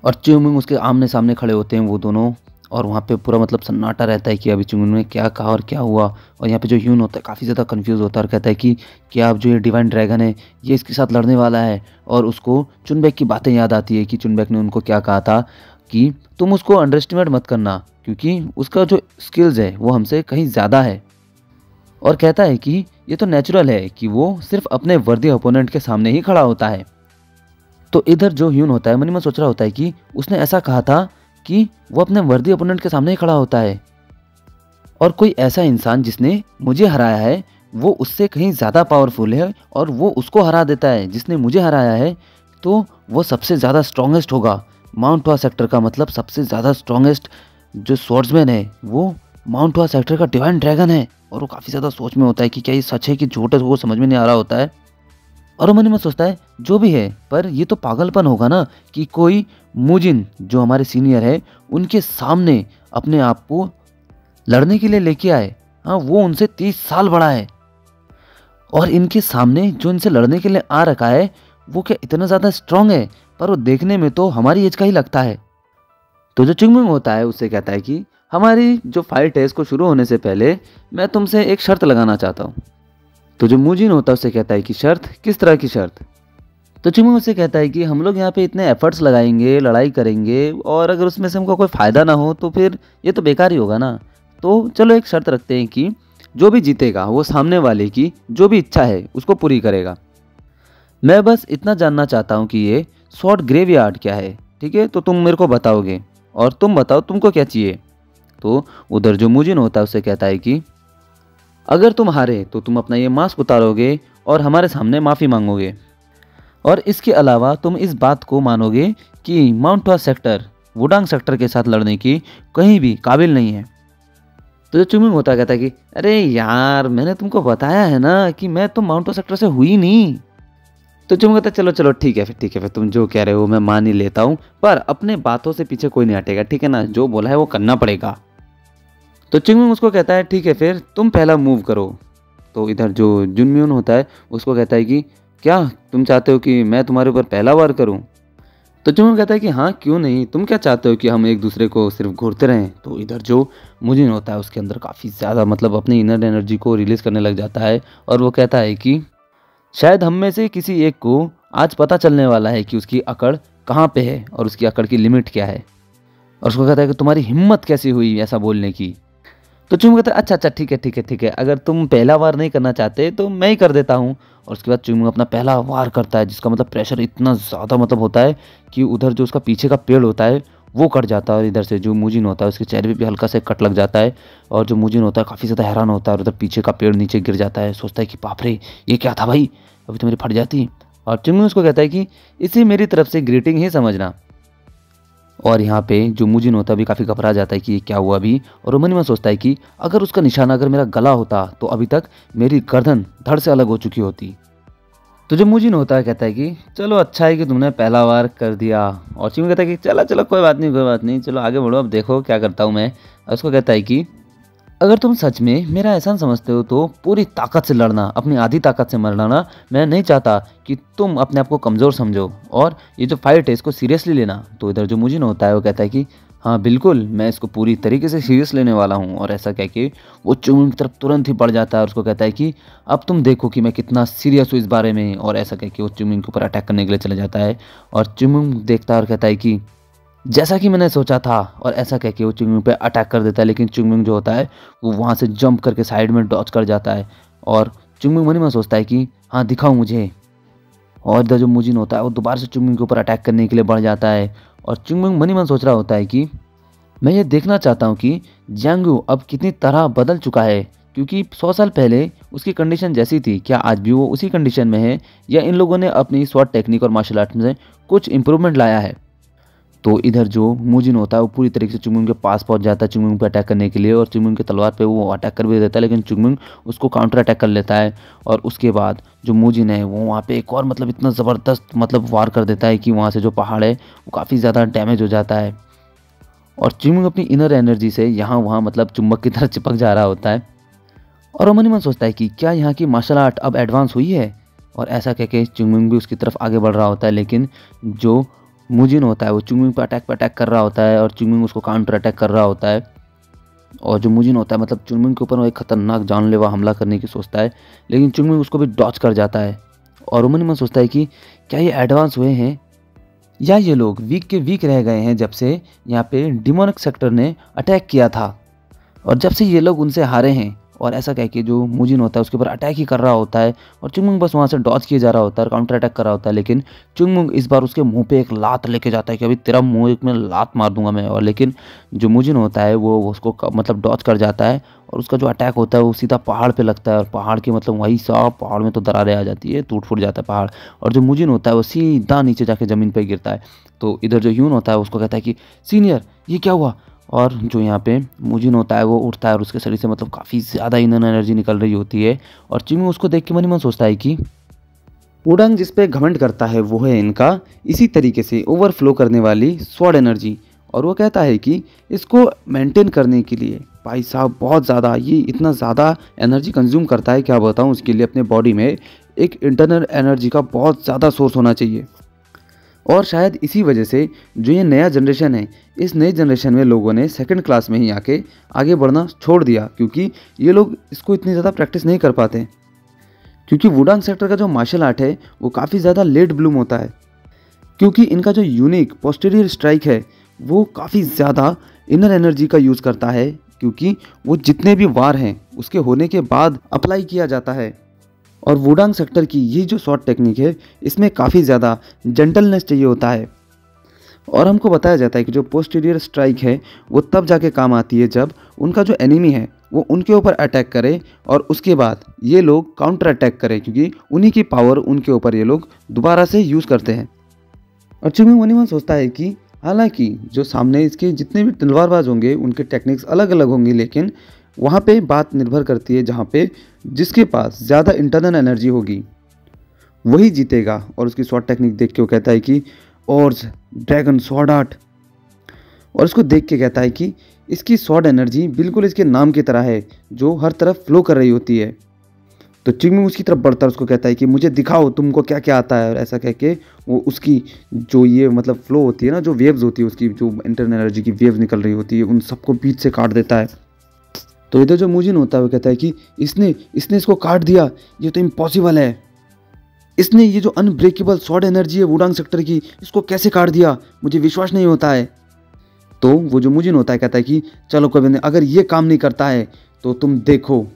और चुंगमुंग उसके आमने सामने खड़े होते हैं वो दोनों, और वहाँ पे पूरा मतलब सन्नाटा रहता है कि अभी चुंगमुंग ने क्या कहा और क्या हुआ। और यहाँ पे जो ह्यून होता है काफ़ी ज़्यादा कंफ्यूज होता है और कहता है कि क्या अब जो ये डिवाइन ड्रैगन है ये इसके साथ लड़ने वाला है। और उसको चुनबैक की बातें याद आती है कि चुनबैक ने उनको क्या कहा था कि तुम उसको अंडर एस्टिमेट मत करना क्योंकि उसका जो स्किल्स है वो हमसे कहीं ज़्यादा है। और कहता है कि ये तो नेचुरल है कि वो सिर्फ अपने वर्दी ओपोनेंट के सामने ही खड़ा होता है। तो इधर जो ह्यून होता है मन ही मन सोच रहा होता है कि उसने ऐसा कहा था कि वो अपने वर्दी ओपोनेंट के सामने ही खड़ा होता है, और कोई ऐसा इंसान जिसने मुझे हराया है वो उससे कहीं ज़्यादा पावरफुल है और वो उसको हरा देता है जिसने मुझे हराया है, तो वो सबसे ज़्यादा स्ट्रॉन्गेस्ट होगा। माउंट हुआ सेक्टर का मतलब सबसे ज़्यादा स्ट्रॉन्गेस्ट जो स्वॉर्ड्समैन है वो माउंट हुआ सेक्टर का डिवाइन ड्रैगन है। और वो काफ़ी ज़्यादा सोच में होता है कि क्या ये सच है कि झूठ है, वो समझ में नहीं आ रहा होता है। और वो मन ही मन सोचता है जो भी है पर ये तो पागलपन होगा ना कि कोई मुजिन जो हमारे सीनियर है उनके सामने अपने आप को लड़ने के लिए लेके आए। हाँ, वो उनसे 30 साल बड़ा है और इनके सामने जो इनसे लड़ने के लिए आ रखा है वो क्या इतना ज़्यादा स्ट्रांग है, पर वो देखने में तो हमारी एज का ही लगता है। तो जो चुंगमुंग होता है उससे कहता है कि हमारी जो फाइट है इसको शुरू होने से पहले मैं तुमसे एक शर्त लगाना चाहता हूँ। तो जो मुजिन होता है उससे कहता है कि शर्त, किस तरह की शर्त। तो चुंगमुंग उससे कहता है कि हम लोग यहाँ पे इतने एफर्ट्स लगाएंगे, लड़ाई करेंगे और अगर उसमें से हमको कोई फ़ायदा ना हो तो फिर ये तो बेकार ही होगा ना। तो चलो एक शर्त रखते हैं कि जो भी जीतेगा वो सामने वाले की जो भी इच्छा है उसको पूरी करेगा। मैं बस इतना जानना चाहता हूँ कि ये स्वॉर्ड ग्रेवयार्ड क्या है, ठीक है? तो तुम मेरे को बताओगे और तुम बताओ तुमको क्या चाहिए। तो उधर जो मुजिन होता है उससे कहता है कि अगर तुम हारे तो तुम अपना ये मास्क उतारोगे और हमारे सामने माफ़ी मांगोगे, और इसके अलावा तुम इस बात को मानोगे कि माउंट हुआ सेक्टर वुडांग सेक्टर के साथ लड़ने की कहीं भी काबिल नहीं है। तो जो चुंगमुंग होता कहता है कि अरे यार मैंने तुमको बताया है ना कि मैं तो माउंट हुआ सेक्टर से हुई नहीं। तो चुंगमुंग कहता चलो चलो ठीक है फिर तुम जो कह रहे हो मैं मान ही लेता हूँ, पर अपने बातों से पीछे कोई नहीं हटेगा, ठीक है ना? जो बोला है वो करना पड़ेगा। तो चुंगमुंग उसको कहता है ठीक है फिर तुम पहला मूव करो। तो इधर जो जुनम्यून होता है उसको कहता है कि क्या तुम चाहते हो कि मैं तुम्हारे ऊपर पहला वार करूं? तो चुंगमुंग कहता है कि हाँ क्यों नहीं, तुम क्या चाहते हो कि हम एक दूसरे को सिर्फ घूरते रहें? तो इधर जो मुजिन होता है उसके अंदर काफ़ी ज़्यादा मतलब अपनी इनर एनर्जी को रिलीज़ करने लग जाता है और वो कहता है कि शायद हम में से किसी एक को आज पता चलने वाला है कि उसकी अकड़ कहाँ पे है और उसकी अकड़ की लिमिट क्या है। और उसको कहता है कि तुम्हारी हिम्मत कैसी हुई ऐसा बोलने की। तो चुंगमुंग कहता है अच्छा ठीक है, अगर तुम पहला वार नहीं करना चाहते तो मैं ही कर देता हूँ। और उसके बाद चुंगमुंग अपना पहला वार करता है जिसका मतलब प्रेशर इतना ज़्यादा मतलब होता है कि उधर जो उसका पीछे का पेड़ होता है वो कट जाता है और इधर से जो मुजिन होता है उसके चेहरे पे भी हल्का से कट लग जाता है। और जो मुजिन होता है काफ़ी ज़्यादा हैरान होता है और उधर पीछे का पेड़ नीचे गिर जाता है, सोचता है कि बाप रे ये क्या था भाई, अभी तो मेरी फट जाती। और चुंगमुंग उसको कहता है कि इसे मेरी तरफ से ग्रीटिंग ही समझना। और यहाँ पे जो मुजिन होता है भी काफ़ी घबरा जाता है कि ये क्या हुआ अभी, और वो मन ही मन सोचता है कि अगर उसका निशाना अगर मेरा गला होता तो अभी तक मेरी गर्दन धड़ से अलग हो चुकी होती। तो जो मुजिन होता है कहता है कि चलो अच्छा है कि तुमने पहला वार कर दिया। और चुंगमुंग कहता है कि चलो चलो कोई बात नहीं, चलो आगे बढ़ो, अब देखो क्या करता हूँ मैं। और उसको कहता है कि अगर तुम सच में मेरा एहसान समझते हो तो पूरी ताकत से लड़ना, अपनी आधी ताकत से मरना। मैं नहीं चाहता कि तुम अपने आप को कमज़ोर समझो और ये जो फाइट है इसको सीरियसली लेना। तो इधर जो मुजिन होता है वो कहता है कि हाँ बिल्कुल मैं इसको पूरी तरीके से सीरियस लेने वाला हूँ। और ऐसा कह के वो चुंगमुंग की तरफ तुरंत ही बढ़ जाता है और उसको कहता है कि अब तुम देखो कि मैं कितना सीरियस हूँ इस बारे में। और ऐसा कह के वो चुंगमुंग के ऊपर अटैक करने के लिए चला जाता है। और चुंगमुंग देखता है और कहता है कि जैसा कि मैंने सोचा था, और ऐसा कह के वो चुंगमुंग पे अटैक कर देता है। लेकिन चुंगमुंग जो होता है वो वहाँ से जंप करके साइड में डॉच कर जाता है। और चुंगमुंग मन ही मन सोचता है कि हाँ दिखाओ मुझे। और इधर जो मुजिन होता है वो दोबारा से चुंगमुंग के ऊपर अटैक करने के लिए बढ़ जाता है और चुंगमुंग मन ही मन सोच रहा होता है कि मैं ये देखना चाहता हूँ कि जियांगू अब कितनी तरह बदल चुका है, क्योंकि 100 साल पहले उसकी कंडीशन जैसी थी, क्या आज भी वो उसी कंडीशन में है या इन लोगों ने अपनी स्वॉट टेक्निक और मार्शल आर्ट में कुछ इम्प्रूवमेंट लाया है। तो इधर जो मूजिन होता है वो पूरी तरीके से चुंगमुंग के पास पहुंच जाता है चुंगमुंग पे अटैक करने के लिए, और चुंगमुंग की तलवार पे वो अटैक कर भी देता है, लेकिन चुंगमुंग उसको काउंटर अटैक कर लेता है। और उसके बाद जो मूजिन है वो वहाँ पे एक और मतलब इतना ज़बरदस्त मतलब वार कर देता है कि वहाँ से जो पहाड़ है वो काफ़ी ज़्यादा डैमेज हो जाता है। और चुंगमुंग अपनी इनर एनर्जी से यहाँ वहाँ मतलब चुंबक की तरह चिपक जा रहा होता है, और वो मन ही मन सोचता है कि क्या यहाँ की मार्शल आर्ट अब एडवांस हुई है। और ऐसा कह के चुंगमुंग भी उसकी तरफ आगे बढ़ रहा होता है, लेकिन जो मूजिन होता है वो चुंगमुंग पे अटैक कर रहा होता है और चुंगमुंग उसको काउंटर अटैक कर रहा होता है। और जो मूजिन होता है मतलब चुंगमुंग के ऊपर वो एक खतरनाक जानलेवा हमला करने की सोचता है, लेकिन चुंगमुंग उसको भी डॉच कर जाता है। और वो मन ही मन सोचता है कि क्या ये एडवांस हुए हैं या ये लोग वीक के वीक रह गए हैं जब से यहाँ पे डिमोनिक सेक्टर ने अटैक किया था, और जब से ये लोग उनसे हारे हैं। और ऐसा कह के जो मूजिन होता है उसके ऊपर अटैक ही कर रहा होता है, और चुंगमुंग बस वहाँ से डॉच किए जा रहा होता है और काउंटर अटैक कर रहा होता है, लेकिन चुंगमुंग इस बार उसके मुंह पे एक लात लेके जाता है कि अभी तेरा मुंह में लात मार दूंगा मैं। और लेकिन जो मूजिन होता है वो उसको मतलब डॉच कर जाता है, और उसका जो अटैक होता है वो सीधा पहाड़ पे लगता है, और पहाड़ के मतलब वही सा पहाड़ में तो दरारें आ जाती है, टूट फूट जाता है पहाड़, और जो मूजिन होता है वो सीधा नीचे जाके ज़मीन पर गिरता है। तो इधर जो ह्यून होता है उसको कहता है कि सीनियर ये क्या हुआ। और जो यहाँ पे मूजिन होता है वो उठता है और उसके शरीर से मतलब काफ़ी ज़्यादा इनर एनर्जी निकल रही होती है, और चिंगू उसको देख के मन ही मन सोचता है कि वुडांग जिस पे घमंड करता है वो है इनका इसी तरीके से ओवरफ्लो करने वाली स्वॉर्ड एनर्जी। और वो कहता है कि इसको मेंटेन करने के लिए भाई साहब बहुत ज़्यादा ये इतना ज़्यादा एनर्जी कंज्यूम करता है, क्या बताऊँ, उसके लिए अपने बॉडी में एक इंटरनल एनर्जी का बहुत ज़्यादा सोर्स होना चाहिए। और शायद इसी वजह से जो ये नया जनरेशन है, इस नई जनरेशन में लोगों ने सेकंड क्लास में ही आके आगे बढ़ना छोड़ दिया, क्योंकि ये लोग इसको इतनी ज़्यादा प्रैक्टिस नहीं कर पाते, क्योंकि वुडांग सेक्टर का जो मार्शल आर्ट है वो काफ़ी ज़्यादा लेट ब्लूम होता है, क्योंकि इनका जो यूनिक पोस्टीरियर स्ट्राइक है वो काफ़ी ज़्यादा इनर एनर्जी का यूज़ करता है, क्योंकि वो जितने भी वार हैं उसके होने के बाद अप्लाई किया जाता है। और वुडांग सेक्टर की ये जो शॉर्ट टेक्निक है इसमें काफ़ी ज़्यादा जेंटलनेस चाहिए होता है। और हमको बताया जाता है कि जो पोस्टीरियर स्ट्राइक है वो तब जाके काम आती है जब उनका जो एनिमी है वो उनके ऊपर अटैक करे और उसके बाद ये लोग काउंटर अटैक करें, क्योंकि उन्हीं की पावर उनके ऊपर ये लोग दोबारा से यूज़ करते हैं। और चिंगू मन ही मन सोचता है कि हालांकि जो सामने इसके जितने भी तलवारबाज होंगे उनके टेक्निक्स अलग अलग होंगी, लेकिन वहाँ पे बात निर्भर करती है जहाँ पे जिसके पास ज़्यादा इंटरनल एनर्जी होगी वही जीतेगा। और उसकी शॉर्ट टेक्निक देख के वो कहता है कि ऑर्स ड्रैगन स्वॉर्ड आर्ट, और उसको देख के कहता है कि इसकी स्वॉर्ड एनर्जी बिल्कुल इसके नाम की तरह है जो हर तरफ फ्लो कर रही होती है। तो चिंगमू उसकी तरफ बढ़ता है, उसको कहता है कि मुझे दिखाओ तुमको क्या क्या आता है। और ऐसा कह के वो उसकी जो ये मतलब फ्लो होती है ना, जो वेव्स होती है उसकी जो इंटरनल एनर्जी की वेव्स निकल रही होती है उन सबको बीच से काट देता है। तो इधर जो मूजिन होता है वो कहता है कि इसने इसको काट दिया, ये तो इम्पॉसिबल है। इसने ये जो अनब्रेकेबल स्वॉर्ड एनर्जी है वुडांग सेक्टर की, इसको कैसे काट दिया, मुझे विश्वास नहीं होता है। तो वो जो मूजिन होता है कहता है कि चलो कोई नहीं, अगर ये काम नहीं करता है तो तुम देखो,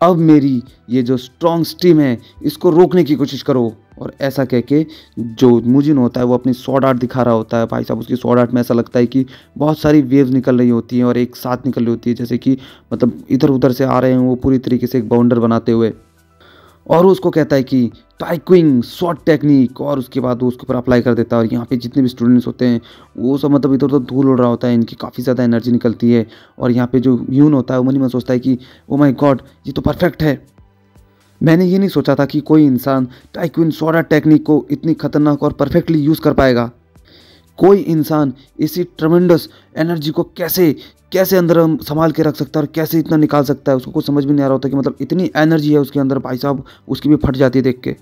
अब मेरी ये जो स्ट्रॉन्ग स्टीम है इसको रोकने की कोशिश करो। और ऐसा कह के जो मूजिन होता है वो अपनी स्वॉर्ड आर्ट दिखा रहा होता है। भाई साहब उसकी स्वॉर्ड आर्ट में ऐसा लगता है कि बहुत सारी वेव्स निकल रही होती हैं और एक साथ निकल रही होती है, जैसे कि मतलब इधर उधर से आ रहे हैं वो पूरी तरीके से एक बाउंडर बनाते हुए। और उसको कहता है कि टाइक्विंग शॉर्ट टेक्निक, और उसके बाद वो उसके ऊपर अप्लाई कर देता है। और यहाँ पे जितने भी स्टूडेंट्स होते हैं वो सब मतलब इधर उधर धूल उड़ रहा होता है, इनकी काफ़ी ज़्यादा एनर्जी निकलती है। और यहाँ पे जो ह्यून होता है वो मन ही मन सोचता है कि ओ माय गॉड ये तो परफेक्ट है, मैंने ये नहीं सोचा था कि कोई इंसान टाइक्विंग शॉर्ट टेक्निक को इतनी खतरनाक और परफेक्टली यूज़ कर पाएगा। कोई इंसान इसी ट्रमेंडस एनर्जी को कैसे कैसे अंदर संभाल के रख सकता है और कैसे इतना निकाल सकता है, उसको कुछ समझ में नहीं आ रहा होता कि मतलब इतनी एनर्जी है उसके अंदर। भाई साहब उसकी भी फट जाती है देख के।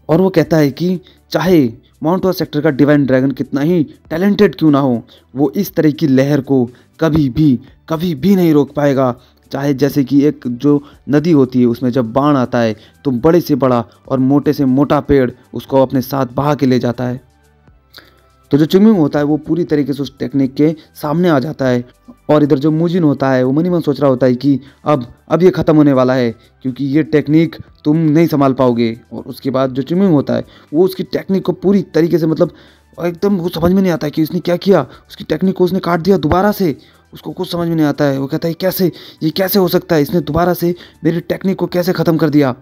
और वो कहता है कि चाहे माउंट सेक्टर का डिवाइन ड्रैगन कितना ही टैलेंटेड क्यों ना हो, वो इस तरह की लहर को कभी भी नहीं रोक पाएगा। चाहे जैसे कि एक जो नदी होती है उसमें जब बाढ़ आता है तो बड़े से बड़ा और मोटे से मोटा पेड़ उसको अपने साथ बहा के ले जाता है। तो जो चिंगमिंग होता है वो पूरी तरीके से उस टेक्निक के सामने आ जाता है। और इधर जो मूजिन होता है वो मन ही मन सोच रहा होता है कि अब ये ख़त्म होने वाला है, क्योंकि ये टेक्निक तुम नहीं संभाल पाओगे। और उसके बाद जो चिंगमिंग होता है वो उसकी टेक्निक को पूरी तरीके से मतलब और एकदम वो समझ में नहीं आता है कि उसने क्या किया, उसकी टेक्निक को उसने काट दिया दोबारा से। उसको कुछ समझ में नहीं आता है, वो कहता है कैसे, ये कैसे हो सकता है, इसने दोबारा से मेरी टेक्निक को कैसे ख़त्म कर दिया।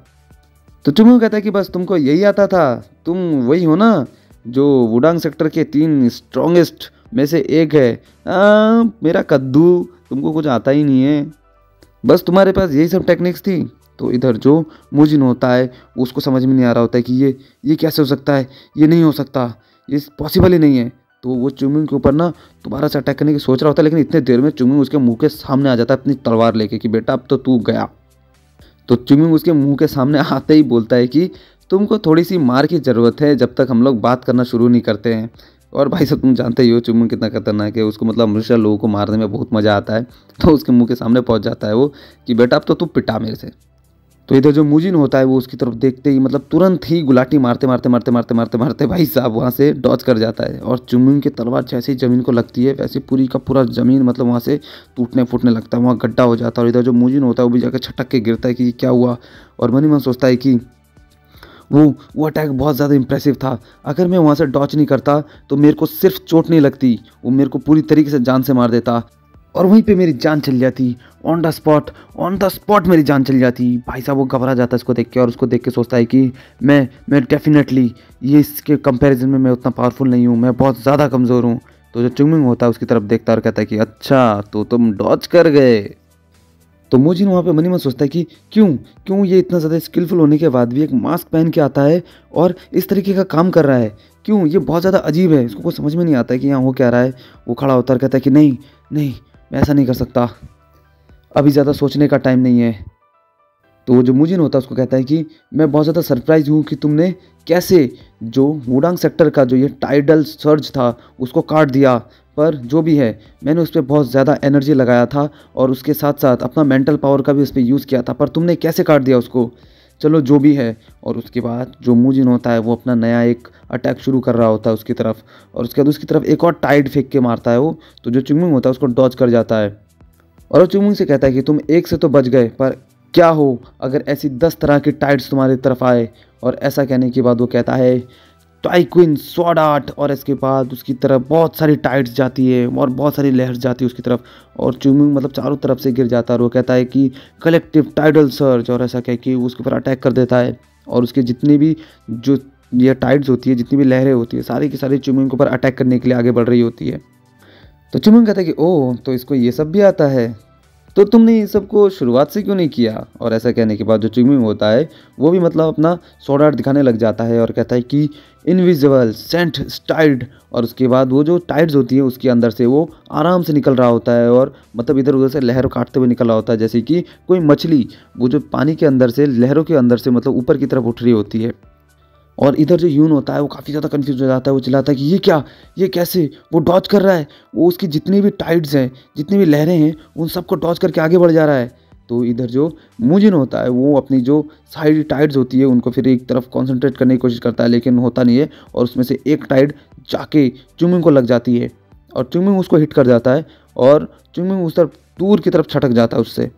तो चुंगू कहता है कि बस तुमको यही आता था, तुम वही हो ना जो वुडांग सेक्टर के 3 स्ट्रॉन्गेस्ट में से एक है। मेरा कद्दू, तुमको कुछ आता ही नहीं है, बस तुम्हारे पास यही सब टेक्निक्स थी। तो इधर जो मुजिन होता है उसको समझ में नहीं आ रहा होता है कि ये कैसे हो सकता है, ये नहीं हो सकता, ये पॉसिबल ही नहीं है। तो वो चुंगमिंग के ऊपर ना दोबारा से अटैक करने की सोच रहा होता है, लेकिन इतने देर में चुंगमिंग उसके मुंह के सामने आ जाता है अपनी तलवार लेके कि बेटा अब तो तू गया। तो चुंगमिंग उसके मुंह के सामने आते ही बोलता है कि तुमको थोड़ी सी मार की ज़रूरत है जब तक हम लोग बात करना शुरू नहीं करते हैं। और भाई साहब तुम जानते ही हो चुंगमिंग कितना खतरनाक है, उसको मतलब हमेशा लोगों को मारने में बहुत मज़ा आता है। तो उसके मुंह के सामने पहुंच जाता है वो कि बेटा अब तो तू पिटा मेरे से। तो इधर जो मुजिन होता है वो उसकी तरफ देखते ही मतलब तुरंत ही गुलाटी मारते मारते मारते मारते मारते मारते भाई साहब वहाँ से डॉच कर जाता है। और चुंगमिंग की तलवार जैसे ही ज़मीन को लगती है वैसे पूरी का पूरा ज़मीन मतलब वहाँ से टूटने फूटने लगता है, वहाँ गड्ढा हो जाता है। और इधर जो मुजिन होता है वो भी जाकर छटक के गिरता है कि क्या हुआ। और मन ही मन सोचता है कि वो अटैक बहुत ज़्यादा इंप्रेसिव था, अगर मैं वहाँ से डॉच नहीं करता तो मेरे को सिर्फ चोट नहीं लगती, वो मेरे को पूरी तरीके से जान से मार देता और वहीं पे मेरी जान चल जाती। ऑन द स्पॉट मेरी जान चल जाती। भाई साहब वो घबरा जाता है इसको देख के, और उसको देख के सोचता है कि मैं डेफिनेटली ये इसके कंपैरिजन में मैं उतना पावरफुल नहीं हूँ, मैं बहुत ज़्यादा कमज़ोर हूँ। तो जो चुंगमिंग होता है उसकी तरफ देखता है और कहता है कि अच्छा तो तुम डॉच कर गए। तो मुजिन वहाँ पे मन ही मन सोचता है कि क्यों ये इतना ज़्यादा स्किलफुल होने के बाद भी एक मास्क पहन के आता है और इस तरीके का काम कर रहा है, क्यों, ये बहुत ज़्यादा अजीब है। इसको कुछ समझ में नहीं आता है कि यहाँ हो क्या रहा है। वो खड़ा होता है कहता है कि नहीं मैं ऐसा नहीं कर सकता, अभी ज़्यादा सोचने का टाइम नहीं है। तो वो जो मुजिन होता है उसको कहता है कि मैं बहुत ज़्यादा सरप्राइज हूँ कि तुमने कैसे जो वुडांग सेक्टर का जो ये टाइडल सर्ज था उसको काट दिया, पर जो भी है मैंने उस पर बहुत ज़्यादा एनर्जी लगाया था और उसके साथ साथ अपना मेंटल पावर का भी उस पर यूज़ किया था, पर तुमने कैसे काट दिया उसको, चलो जो भी है। और उसके बाद जो मुजिन होता है वो अपना नया एक अटैक शुरू कर रहा होता है उसकी तरफ, और उसके बाद उसकी तरफ एक और टाइड फेंक के मारता है वो। तो जो चुंगमिंग होता है उसको डॉज कर जाता है और वो चुंगमिंग से कहता है कि तुम एक से तो बच गए, पर क्या हो अगर ऐसी 10 तरह की टाइड्स तुम्हारी तरफ आए। और ऐसा कहने के बाद वो कहता है टाइक्विन स्वॉर्ड आर्ट, और इसके बाद उसकी तरफ बहुत सारी टाइड्स जाती है और बहुत सारी लहर जाती है उसकी तरफ, और चुंगमिंग मतलब चारों तरफ से गिर जाता है। और वो कहता है कि कलेक्टिव टाइडल सर्ज, और ऐसा कह के उसके ऊपर अटैक कर देता है। और उसके जितनी भी जो ये टाइड्स होती है, जितनी भी लहरें होती है, सारी की सारी चुंगमिंग के ऊपर अटैक करने के लिए आगे बढ़ रही होती है। तो चुंगमिंग कहता है कि ओह तो इसको ये सब भी आता है, तो तुमने ये सब को शुरुआत से क्यों नहीं किया। और ऐसा कहने के बाद जो चुंगमिंग होता है वो भी मतलब अपना स्वॉर्ड आर्ट दिखाने लग जाता है और कहता है कि इनविजिबल सेंट टाइड। और उसके बाद वो जो टाइड्स होती है उसके अंदर से वो आराम से निकल रहा होता है, और मतलब इधर उधर से लहर काटते हुए निकल रहा होता है, जैसे कि कोई मछली वो जो पानी के अंदर से लहरों के अंदर से मतलब ऊपर की तरफ उठ रही होती है। और इधर जो ह्यून होता है वो काफ़ी ज़्यादा कंफ्यूज हो जाता है, वो चिल्लाता है कि ये क्या, ये कैसे, वो डॉज कर रहा है, वो उसकी जितनी भी टाइड्स हैं, जितनी भी लहरें हैं, उन सबको डॉज करके आगे बढ़ जा रहा है। तो इधर जो मुजिन होता है वो अपनी जो साइड टाइड्स होती है उनको फिर एक तरफ कॉन्सेंट्रेट करने की कोशिश करता है, लेकिन होता नहीं है, और उसमें से एक टाइड जाके चुंगमिंग को लग जाती है और चुंगमिंग उसको हिट कर जाता है, और चुंगमिंग उस तरफ दूर की तरफ छटक जाता है उससे।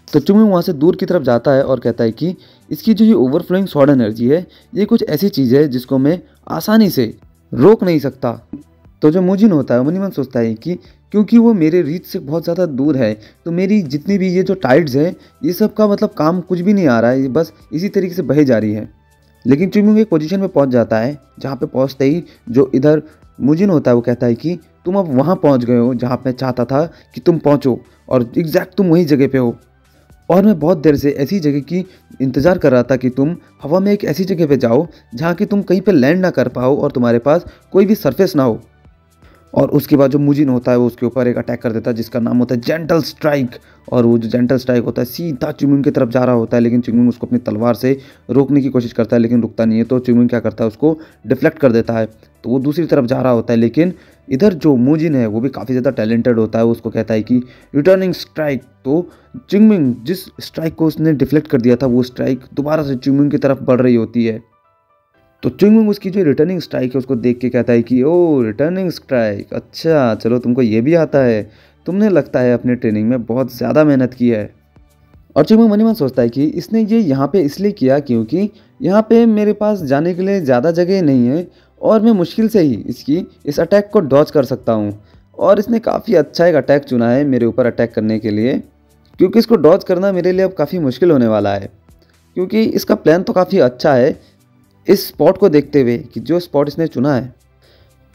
तो चुंगमिंग वहाँ से दूर की तरफ जाता है और कहता है कि इसकी जो ये ओवरफ्लोइंग स्वॉर्ड एनर्जी है ये कुछ ऐसी चीज़ है जिसको मैं आसानी से रोक नहीं सकता। तो जो मुजिन होता है वो मन ही मन सोचता है कि क्योंकि वो मेरे रीच से बहुत ज़्यादा दूर है, तो मेरी जितनी भी ये जो टाइड्स हैं ये सब का मतलब काम कुछ भी नहीं आ रहा है, ये बस इसी तरीके से बहे जा रही है। लेकिन चुंगमिंग एक पोजीशन पे पहुंच जाता है जहाँ पे पहुंचते ही जो इधर मुजिन होता है वो कहता है कि तुम अब वहाँ पहुँच गए हो जहाँ मैं चाहता था कि तुम पहुँचो, और एग्जैक्ट तुम वही जगह पे हो। और मैं बहुत देर से ऐसी जगह की इंतज़ार कर रहा था कि तुम हवा में एक ऐसी जगह पे जाओ जहाँ कि तुम कहीं पे लैंड ना कर पाओ और तुम्हारे पास कोई भी सरफेस ना हो। और उसके बाद जो मुजिन होता है वो उसके ऊपर एक अटैक कर देता है जिसका नाम होता है जेंटल स्ट्राइक। और वो जो जेंटल स्ट्राइक होता है सीधा चुंगमिंग की तरफ जा रहा होता है, लेकिन चुंगमिंग उसको अपनी तलवार से रोकने की कोशिश करता है लेकिन रुकता नहीं है। तो चुंगमिंग क्या करता है उसको डिफ्लेक्ट कर देता है, तो वो दूसरी तरफ जा रहा होता है। लेकिन इधर जो मुजिन है वो भी काफ़ी ज़्यादा टैलेंटेड होता है, उसको कहता है कि रिटर्निंग स्ट्राइक। तो चुंगमिंग जिस स्ट्राइक को उसने डिफ्लेक्ट कर दिया था वो स्ट्राइक दोबारा से चुंगमिंग की तरफ बढ़ रही होती है। तो चुंगमिंग उसकी जो रिटर्निंग स्ट्राइक है उसको देख के कहता है कि ओ रिटर्निंग स्ट्राइक, अच्छा चलो तुमको ये भी आता है, तुमने लगता है अपने ट्रेनिंग में बहुत ज़्यादा मेहनत की है। और चुंगमिंग मन ही मन सोचता है कि इसने ये यहाँ पे इसलिए किया क्योंकि यहाँ पे मेरे पास जाने के लिए ज़्यादा जगह नहीं है, और मैं मुश्किल से ही इस अटैक को डॉज कर सकता हूँ। और इसने काफ़ी अच्छा एक अटैक चुना है मेरे ऊपर अटैक करने के लिए, क्योंकि इसको डॉज करना मेरे लिए अब काफ़ी मुश्किल होने वाला है, क्योंकि इसका प्लान तो काफ़ी अच्छा है इस स्पॉट को देखते हुए कि जो स्पॉट इसने चुना है।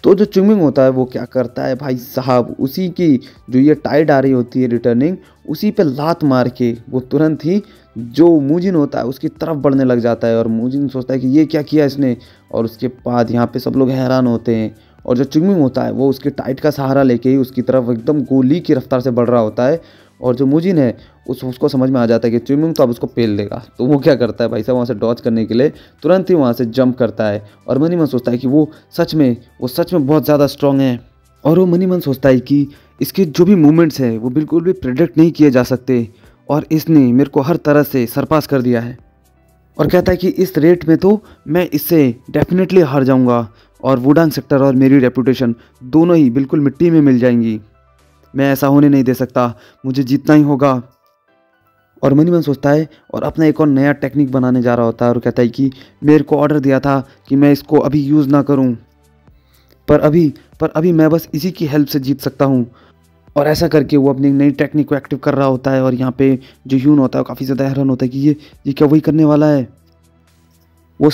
तो जो चुंगमिंग होता है वो क्या करता है भाई साहब, उसी की जो ये टाइड आ रही होती है रिटर्निंग, उसी पे लात मार के वो तुरंत ही जो मूजिन होता है उसकी तरफ बढ़ने लग जाता है। और मूजिन सोचता है कि ये क्या किया इसने, और उसके बाद यहाँ पे सब लोग हैरान होते हैं। और जो चुंगमिंग होता है वो उसके टाइड का सहारा लेके ही उसकी तरफ एकदम गोली की रफ्तार से बढ़ रहा होता है। और जो मूजिन है उसको समझ में आ जाता है कि चुंगमिंग तो अब उसको पेल देगा। तो वो क्या करता है भाई साहब, वहाँ से डॉज करने के लिए तुरंत ही वहाँ से जंप करता है। और मन ही मन सोचता है कि वो सच में बहुत ज़्यादा स्ट्रांग है। और वो मन ही मन सोचता है कि इसके जो भी मूवमेंट्स हैं वो बिल्कुल भी प्रेडिक्ट नहीं किए जा सकते, और इसने मेरे को हर तरह से सरपास कर दिया है। और कहता है कि इस रेट में तो मैं इससे डेफिनेटली हार जाऊंगा, और वुडांग सेक्टर और मेरी रेपुटेशन दोनों ही बिल्कुल मिट्टी में मिल जाएंगी। मैं ऐसा होने नहीं दे सकता, मुझे जीतना ही होगा। और मन ही मन सोचता है और अपना एक और नया टेक्निक बनाने जा रहा होता है, और कहता है कि मेरे को ऑर्डर दिया था कि मैं इसको अभी यूज़ ना करूं, पर अभी मैं बस इसी की हेल्प से जीत सकता हूं। और ऐसा करके वो अपनी नई टेक्निक को एक्टिव कर रहा होता है। और यहाँ पे जो ह्यून होता है वो काफ़ी ज़्यादा हैरान होता है कि ये क्या वही करने वाला है, वो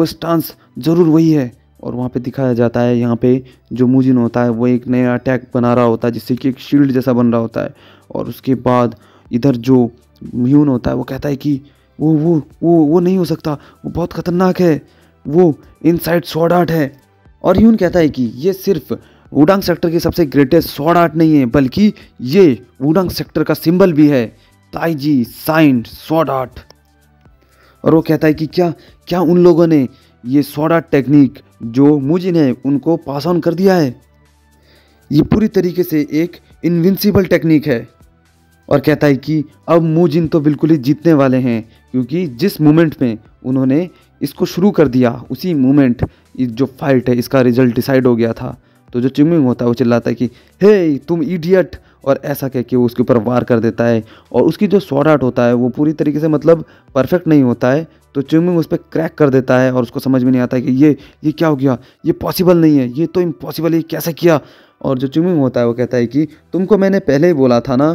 स्टांस ज़रूर वही है। और वहाँ पे दिखाया जाता है, यहाँ पे जो मूजिन होता है वो एक नया अटैक बना रहा होता है जिससे कि एक शील्ड जैसा बन रहा होता है। और उसके बाद इधर जो ह्यून होता है वो कहता है कि वो नहीं हो सकता, वो बहुत ख़तरनाक है, वो इनसाइड स्वॉर्ड आर्ट है। और ह्यून कहता है कि ये सिर्फ वुडांग सेक्टर की सबसे ग्रेटेस्ट स्वॉर्ड आर्ट नहीं है, बल्कि ये वुडांग सेक्टर का सिंबल भी है, ताइजी साइंड स्वॉर्ड आर्ट। और वो कहता है कि क्या उन लोगों ने ये स्वॉर्ड आर्ट टेक्निक जो मूजिन है उनको पास ऑन कर दिया है, ये पूरी तरीके से एक इनविंसिबल टेक्निक है। और कहता है कि अब मूजिन तो बिल्कुल ही जीतने वाले हैं, क्योंकि जिस मोमेंट में उन्होंने इसको शुरू कर दिया उसी मोमेंट जो फाइट है इसका रिजल्ट डिसाइड हो गया था। तो जो चुंगमिंग होता है वो चिल्लाता है कि हे तुम इडियट, और ऐसा कह के वो उसके ऊपर वार कर देता है। और उसकी जो स्वॉर्ड आर्ट होता है वो पूरी तरीके से मतलब परफेक्ट नहीं होता है, तो चुंगमिंग उस पर क्रैक कर देता है। और उसको समझ में नहीं आता है कि ये क्या हो गया, ये पॉसिबल नहीं है, ये तो इम्पॉसिबल है, ये कैसे किया। और जो चुंगमिंग होता है वो कहता है कि तुमको मैंने पहले ही बोला था ना,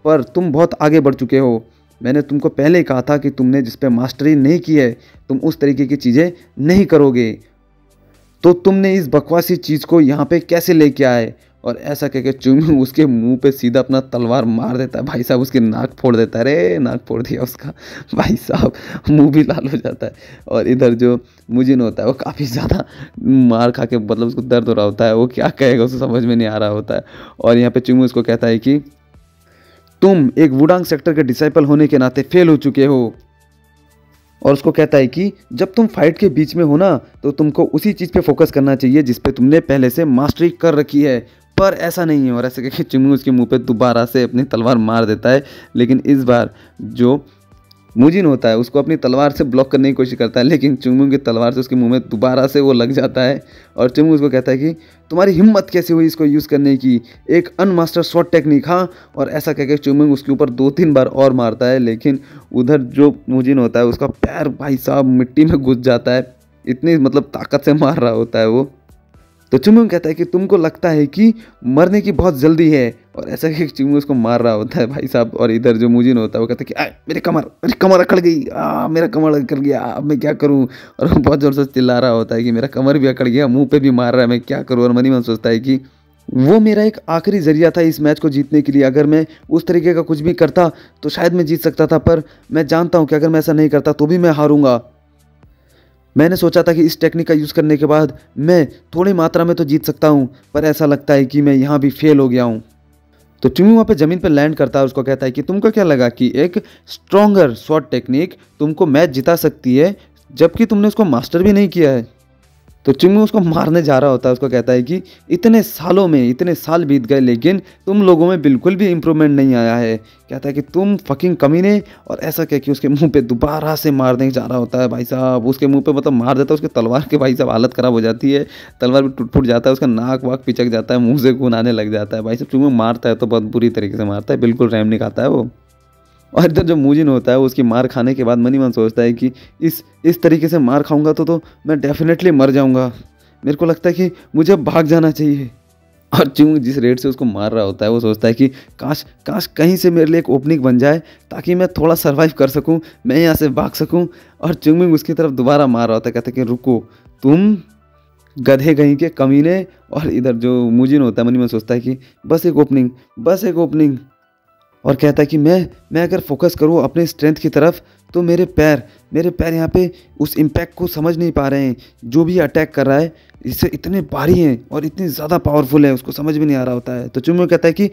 पर तुम बहुत आगे बढ़ चुके हो। मैंने तुमको पहले ही कहा था कि तुमने जिस पे मास्टरी नहीं की है तुम उस तरीके की चीज़ें नहीं करोगे, तो तुमने इस बकवासी चीज़ को यहाँ पे कैसे लेके आए। और ऐसा कह के चुंगमिंग उसके मुंह पे सीधा अपना तलवार मार देता है। भाई साहब उसकी नाक फोड़ देता है, अरे नाक फोड़ दिया उसका, भाई साहब मुंह भी लाल हो जाता है। और इधर जो मूजिन होता है वो काफ़ी ज़्यादा मार खा के मतलब उसको दर्द हो रहा होता है, वो क्या कहेगा उसको समझ में नहीं आ रहा होता है। और यहाँ पे चुंगमिंग उसको कहता है कि तुम एक वुडांग सेक्टर के डिसाइपल होने के नाते फेल हो चुके हो। और उसको कहता है कि जब तुम फाइट के बीच में हो ना, तो तुमको उसी चीज़ पे फोकस करना चाहिए जिस पे तुमने पहले से मास्टरी कर रखी है, पर ऐसा नहीं है। और ऐसे कहकर चुंगमिंग उसके मुंह पे दोबारा से अपनी तलवार मार देता है, लेकिन इस बार जो मूजिन होता है उसको अपनी तलवार से ब्लॉक करने की कोशिश करता है, लेकिन चुंगमिंग की तलवार से उसके मुंह में दोबारा से वो लग जाता है। और चुंगमिंग उसको कहता है कि तुम्हारी हिम्मत कैसे हुई इसको यूज़ करने की, एक अनमास्टर स्वॉर्ड टेक्निक, हाँ। और ऐसा कहकर चुंगमिंग उसके ऊपर 2-3 बार और मारता है, लेकिन उधर जो मूजिन होता है उसका पैर भाई साहब मिट्टी में घुस जाता है, इतनी मतलब ताकत से मार रहा होता है वो। तो चुंगमिंग कहता है कि तुमको लगता है कि मरने की बहुत जल्दी है, और ऐसा कि चुंगमिंग उसको मार रहा होता है भाई साहब। और इधर जो मूजिन होता है वो कहता है कि मेरी कमर अकड़ गई, मेरा कमर अकड़ गया, अब मैं क्या करूं। और वो बहुत ज़ोर से चिल्ला रहा होता है कि मेरा कमर भी अकड़ गया, मुंह पे भी मार रहा है, मैं क्या करूँ। और मन ही मन सोचता है कि वो मेरा एक आखिरी जरिया था इस मैच को जीतने के लिए, अगर मैं उस तरीके का कुछ भी करता तो शायद मैं जीत सकता था, पर मैं जानता हूँ कि अगर मैं ऐसा नहीं करता तो भी मैं हारूंगा। मैंने सोचा था कि इस टेक्निक का यूज़ करने के बाद मैं थोड़ी मात्रा में तो जीत सकता हूँ, पर ऐसा लगता है कि मैं यहाँ भी फेल हो गया हूँ। तो चुंगमिंग वहाँ पे ज़मीन पे लैंड करता है और उसको कहता है कि तुमको क्या लगा कि एक स्ट्रॉन्गर स्वॉर्ड टेक्निक तुमको मैच जिता सकती है, जबकि तुमने उसको मास्टर भी नहीं किया है। तो चुंगमिंग उसको मारने जा रहा होता है, उसको कहता है कि इतने साल बीत गए लेकिन तुम लोगों में बिल्कुल भी इम्प्रूवमेंट नहीं आया है। कहता है कि तुम फकिंग कमीने। और ऐसा कह के उसके मुंह पे दोबारा से मारने जा रहा होता है भाई साहब, उसके मुंह पे मतलब मार देता है, उसके तलवार के भाई साहब हालत ख़राब हो जाती है, तलवार भी टूट फूट जाता है, उसका नाक वाक पिचक जाता है, मुँह से खून आने लग जाता है। भाई साहब चुंगमिंग मारता है तो बहुत बुरी तरीके से मारता है, बिल्कुल रैम नहीं खाता है वो। और इधर जो मूजिन होता है वो उसकी मार खाने के बाद मन ही मन सोचता है कि इस तरीके से मार खाऊंगा तो मैं डेफिनेटली मर जाऊंगा। मेरे को लगता है कि मुझे अब भाग जाना चाहिए। और चुंग जिस रेट से उसको मार रहा होता है वो सोचता है कि काश काश कहीं से मेरे लिए एक ओपनिंग बन जाए ताकि मैं थोड़ा सर्वाइव कर सकूं, मैं यहाँ से भाग सकूं। और चुंगमिंग उसकी तरफ दोबारा मार रहा होता है, कहता है कि रुको तुम गधे कहीं के कमीने। और इधर जो मुजिन होता है मन ही मन सोचता है कि बस एक ओपनिंग, बस एक ओपनिंग। और कहता है कि मैं अगर फोकस करूँ अपने स्ट्रेंथ की तरफ तो मेरे पैर यहाँ पे उस इम्पैक्ट को समझ नहीं पा रहे हैं। जो भी अटैक कर रहा है इससे इतने भारी हैं और इतनी ज़्यादा पावरफुल है, उसको समझ में नहीं आ रहा होता है। तो चुंगमिंग कहता है कि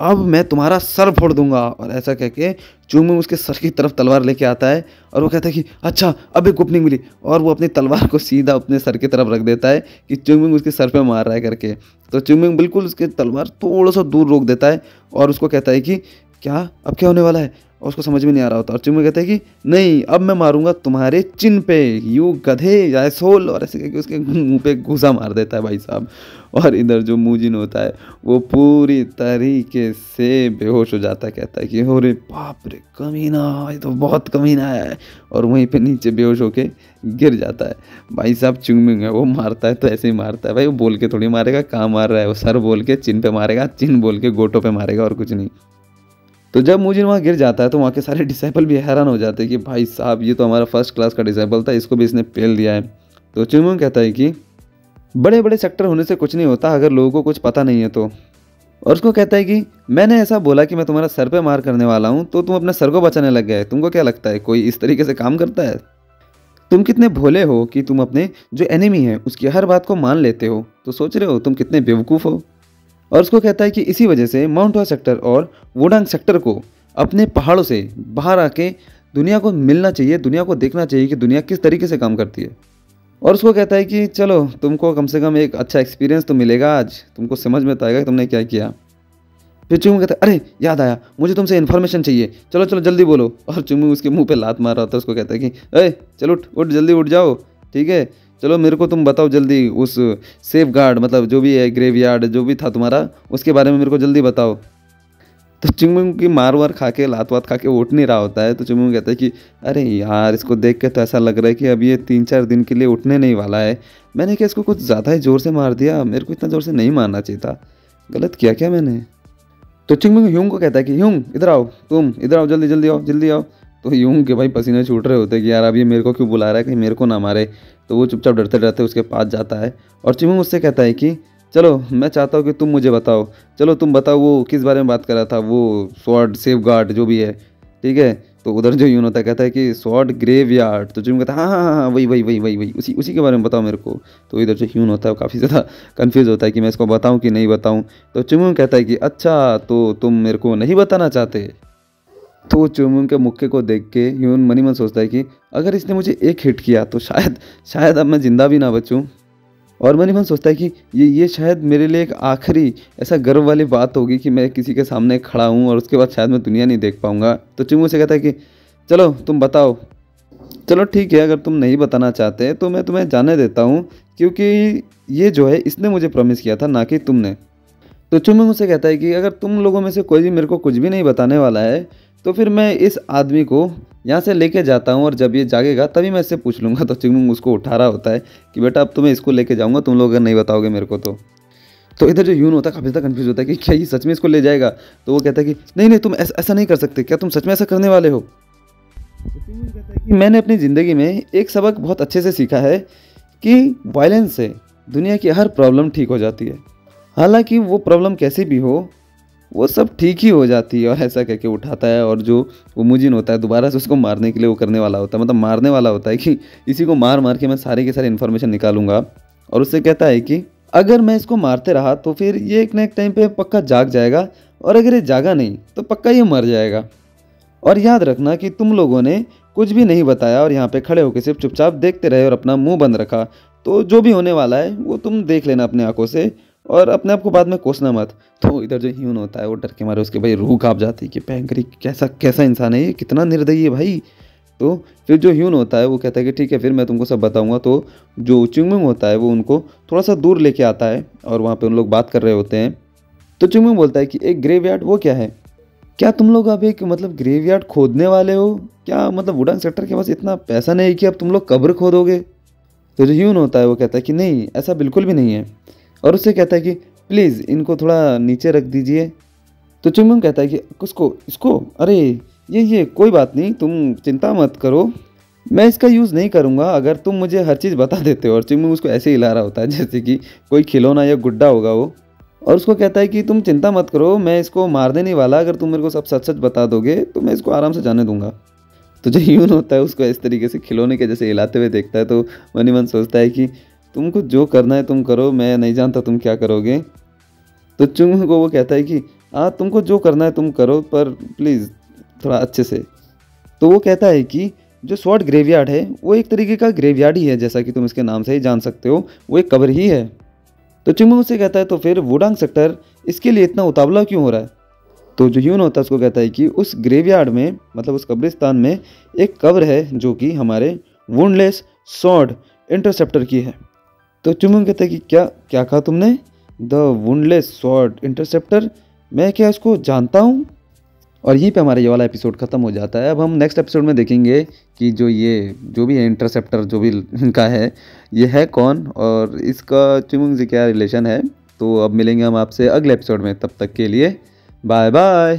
अब मैं तुम्हारा सर फोड़ दूंगा। और ऐसा कह के चुंगमिंग उसके सर की तरफ तलवार लेके आता है और वो कहता है कि अच्छा अब एक ओपनिंग मिली। और वो अपनी तलवार को सीधा अपने सर की तरफ रख देता है कि चुंगमिंग उसके सर पे मार रहा है करके। तो चुंगमिंग बिल्कुल उसके तलवार थोड़ा सा दूर रोक देता है और उसको कहता है कि क्या अब क्या होने वाला है। और उसको समझ में नहीं आ रहा होता और चुंगमिंग कहता है कि नहीं अब मैं मारूंगा तुम्हारे चिन पे, यू गधे या सोल। और ऐसे करके उसके मुंह पे घूसा मार देता है भाई साहब। और इधर जो मुजिन होता है वो पूरी तरीके से बेहोश हो जाता है, कहता है कि अरे बाप रे कमीना, ये तो बहुत कमीना है। और वहीं पे नीचे बेहोश होके गिर जाता है। भाई साहब चुंगमिंग है वो मारता है तो ऐसे ही मारता है भाई, वो बोल के थोड़ी मारेगा, कहाँ मार रहा है वो, सर बोल के चिन पे मारेगा, चिन बोल के गोटों पे मारेगा और कुछ नहीं। तो जब मुजिन वहाँ गिर जाता है तो वहाँ के सारे डिसाइपल भी हैरान हो जाते हैं कि भाई साहब ये तो हमारा फर्स्ट क्लास का डिसाइपल था, इसको भी इसने पेल दिया है। तो चुंगमिंग कहता है कि बड़े बड़े सेक्टर होने से कुछ नहीं होता अगर लोगों को कुछ पता नहीं है तो। और उसको कहता है कि मैंने ऐसा बोला कि मैं तुम्हारा सर पे मार करने वाला हूँ तो तुम अपने सर को बचाने लग गए। तुमको क्या लगता है कोई इस तरीके से काम करता है? तुम कितने भोले हो कि तुम अपने जो एनिमी है उसकी हर बात को मान लेते हो। तो सोच रहे हो तुम कितने बेवकूफ़ हो। और उसको कहता है कि इसी वजह से माउंट हुआ सेक्टर और वुडांग सेक्टर को अपने पहाड़ों से बाहर आके दुनिया को मिलना चाहिए, दुनिया को देखना चाहिए कि दुनिया किस तरीके से काम करती है। और उसको कहता है कि चलो तुमको कम से कम एक अच्छा एक्सपीरियंस तो मिलेगा, आज तुमको समझ में तो आएगा कि तुमने क्या किया। फिर चुंगमिंग कहता है अरे याद आया, मुझे तुमसे इन्फॉर्मेशन चाहिए, चलो चलो जल्दी बोलो। और चुंगमिंग उसके मुंह पे लात मार रहा होता है, उसको कहता है कि अरे चलो उठ उठ जल्दी उठ जाओ, ठीक है चलो मेरे को तुम बताओ जल्दी उस सेफ गार्ड मतलब जो भी है ग्रेवयार्ड जो भी था तुम्हारा उसके बारे में मेरे को जल्दी बताओ। तो चुंगमिंग की मार वार खा के लात वात खा के उठ नहीं रहा होता है। तो चुंगमिंग कहता है कि अरे यार इसको देख के तो ऐसा लग रहा है कि अब ये 3-4 दिन के लिए उठने नहीं वाला है। मैंने क्या इसको कुछ ज़्यादा ही ज़ोर से मार दिया, मेरे को इतना ज़ोर से नहीं मारना चाहिए था, गलत किया क्या मैंने। तो चुंगमिंग ह्यूंग को कहता है कि ह्यूंग इधर आओ, तुम इधर आओ, जल्दी जल्दी आओ जल्दी आओ। तो ह्यूंग के भाई पसीने छूट रहे होते हैं कि यार अब ये मेरे को क्यों बुला रहा है, कहीं मेरे को ना मारे। तो वो चुपचाप डरते डरते उसके पास जाता है और चुंगमिंग उससे कहता है कि चलो मैं चाहता हूँ कि तुम मुझे बताओ, चलो तुम बताओ वो किस बारे में बात कर रहा था, वो स्वॉर्ड सेफ गार्ड जो भी है, ठीक है। तो उधर जो यून होता है कहता है कि स्वॉर्ड ग्रेवयार्ड। तो चुंगमिंग कहता है हाँ हाँ हाँ वही वही वही वही वही उसी के बारे में बताओ मेरे को। तो इधर जो ह्यून होता है वो काफ़ी ज़्यादा कन्फ्यूज़ होता है कि मैं इसको बताऊँ कि नहीं बताऊँ। तो चुंगमिंग कहता है कि अच्छा तो तुम मेरे को नहीं बताना चाहते। तो चुंगमिंग के मुक्के को देख के ह्यून मन ही मन सोचता है कि अगर इसने मुझे एक हिट किया तो शायद अब मैं ज़िंदा भी ना बचूँ। और मन ही मन सोचता है कि ये शायद मेरे लिए एक आखिरी ऐसा गर्व वाली बात होगी कि मैं किसी के सामने खड़ा हूँ और उसके बाद शायद मैं दुनिया नहीं देख पाऊँगा। तो चुंगमिंग से कहता है कि चलो तुम बताओ। चलो ठीक है अगर तुम नहीं बताना चाहते तो मैं तुम्हें जाने देता हूँ, क्योंकि ये जो है इसने मुझे प्रॉमिस किया था ना कि तुमने। तो चुंगमिंग मुझसे कहता है कि अगर तुम लोगों में से कोई भी मेरे को कुछ भी नहीं बताने वाला है तो फिर मैं इस आदमी को यहाँ से लेके जाता हूँ और जब ये जागेगा तभी मैं इससे पूछ लूँगा। तो चुंगमिंग उसको उठा रहा होता है कि बेटा अब तुम्हें इसको लेके जाऊँगा, तुम लोग अगर नहीं बताओगे मेरे को तो इधर जो ह्यून होता है काफ़ी ज़्यादा कन्फ्यूज होता है कि क्या ये सच में इसको ले जाएगा। तो वो कहता है कि नहीं नहीं तुम ऐसा नहीं कर सकते, क्या तुम सच में ऐसा करने वाले हो। तो चुंगमिंग कहता है कि मैंने अपनी ज़िंदगी में एक सबक बहुत अच्छे से सीखा है कि वायलेंस से दुनिया की हर प्रॉब्लम ठीक हो जाती है, हालांकि वो प्रॉब्लम कैसी भी हो वो सब ठीक ही हो जाती है। और ऐसा कह के उठाता है और जो वो मुजिन होता है दोबारा से उसको मारने के लिए वो करने वाला होता है, मतलब मारने वाला होता है कि इसी को मार मार के मैं सारी की सारी इन्फॉर्मेशन निकालूंगा। और उससे कहता है कि अगर मैं इसको मारते रहा तो फिर ये एक ना एक टाइम पे पक्का जाग जाएगा, और अगर ये जागा नहीं तो पक्का ये मर जाएगा। और याद रखना कि तुम लोगों ने कुछ भी नहीं बताया और यहाँ पे खड़े होकर सिर्फ चुपचाप देखते रहे और अपना मुंह बंद रखा, तो जो भी होने वाला है वो तुम देख लेना अपने आंखों से और अपने आप को बाद में कोसना मत। तो इधर जो ह्यून होता है वो डर के मारे उसके भाई रूह कांप जाती है कि भयंकर कैसा इंसान है ये, कितना निर्दयी है भाई। तो फिर जो ह्यून होता है वो कहता है कि ठीक है फिर मैं तुमको सब बताऊंगा। तो जो चुंगमिंग होता है वो उनको थोड़ा सा दूर लेके आता है और वहाँ पे उन लोग बात कर रहे होते हैं। तो चुंगमिंग बोलता है कि एक ग्रेवयार्ड वो क्या है, क्या तुम लोग अब एक मतलब ग्रेवयार्ड खोदने वाले हो क्या, मतलब वुडांग सेक्टर के पास इतना पैसा नहीं है कि अब तुम लोग कब्र खोदोगे। तो जो ह्यून होता है वो कहता है कि नहीं, ऐसा बिल्कुल भी नहीं है, और उससे कहता है कि प्लीज़ इनको थोड़ा नीचे रख दीजिए। तो चुंगमुंग कहता है कि किसको, इसको, अरे ये कोई बात नहीं, तुम चिंता मत करो, मैं इसका यूज़ नहीं करूँगा अगर तुम मुझे हर चीज़ बता देते हो। और चुंगमुंग उसको ऐसे ही हिला रहा होता है जैसे कि कोई खिलौना या गुड्डा होगा वो, और उसको कहता है कि तुम चिंता मत करो, मैं इसको मारने नहीं वाला, अगर तुम मेरे को सब सच सच बता दोगे तो मैं इसको आराम से जाने दूंगा। तो जो ह्यून होता है उसको इस तरीके से खिलौने के जैसे हिलाते हुए देखता है, तो मन ही मन सोचता है कि तुमको जो करना है तुम करो, मैं नहीं जानता तुम क्या करोगे। तो चुंगमुंग को वो कहता है कि हाँ, तुमको जो करना है तुम करो, पर प्लीज़ थोड़ा अच्छे से। तो वो कहता है कि जो स्वॉर्ड ग्रेवयार्ड है वो एक तरीके का ग्रेवयार्ड ही है, जैसा कि तुम इसके नाम से ही जान सकते हो, वो एक कब्र ही है। तो चुंगमुंग से कहता है तो फिर वुडांग सेक्टर इसके लिए इतना उतावला क्यों हो रहा है। तो जो ह्यून होता है उसको कहता है कि उस ग्रेवयार्ड में, मतलब उस कब्रिस्तान में एक कब्र है जो कि हमारे वुंडलेस स्वॉर्ड इंटरसेप्टर की है। तो चुंगमुंग कहता है कि क्या क्या कहा तुमने, द वुंडलेस स्वॉर्ड इंटरसेप्टर, मैं क्या इसको जानता हूँ। और यहीं पे हमारा ये वाला एपिसोड ख़त्म हो जाता है। अब हम नेक्स्ट एपिसोड में देखेंगे कि जो भी है इंटरसेप्टर, जो भी इनका है, ये है कौन और इसका चुंगमुंग से क्या रिलेशन है। तो अब मिलेंगे हम आपसे अगले एपिसोड में, तब तक के लिए बाय बाय।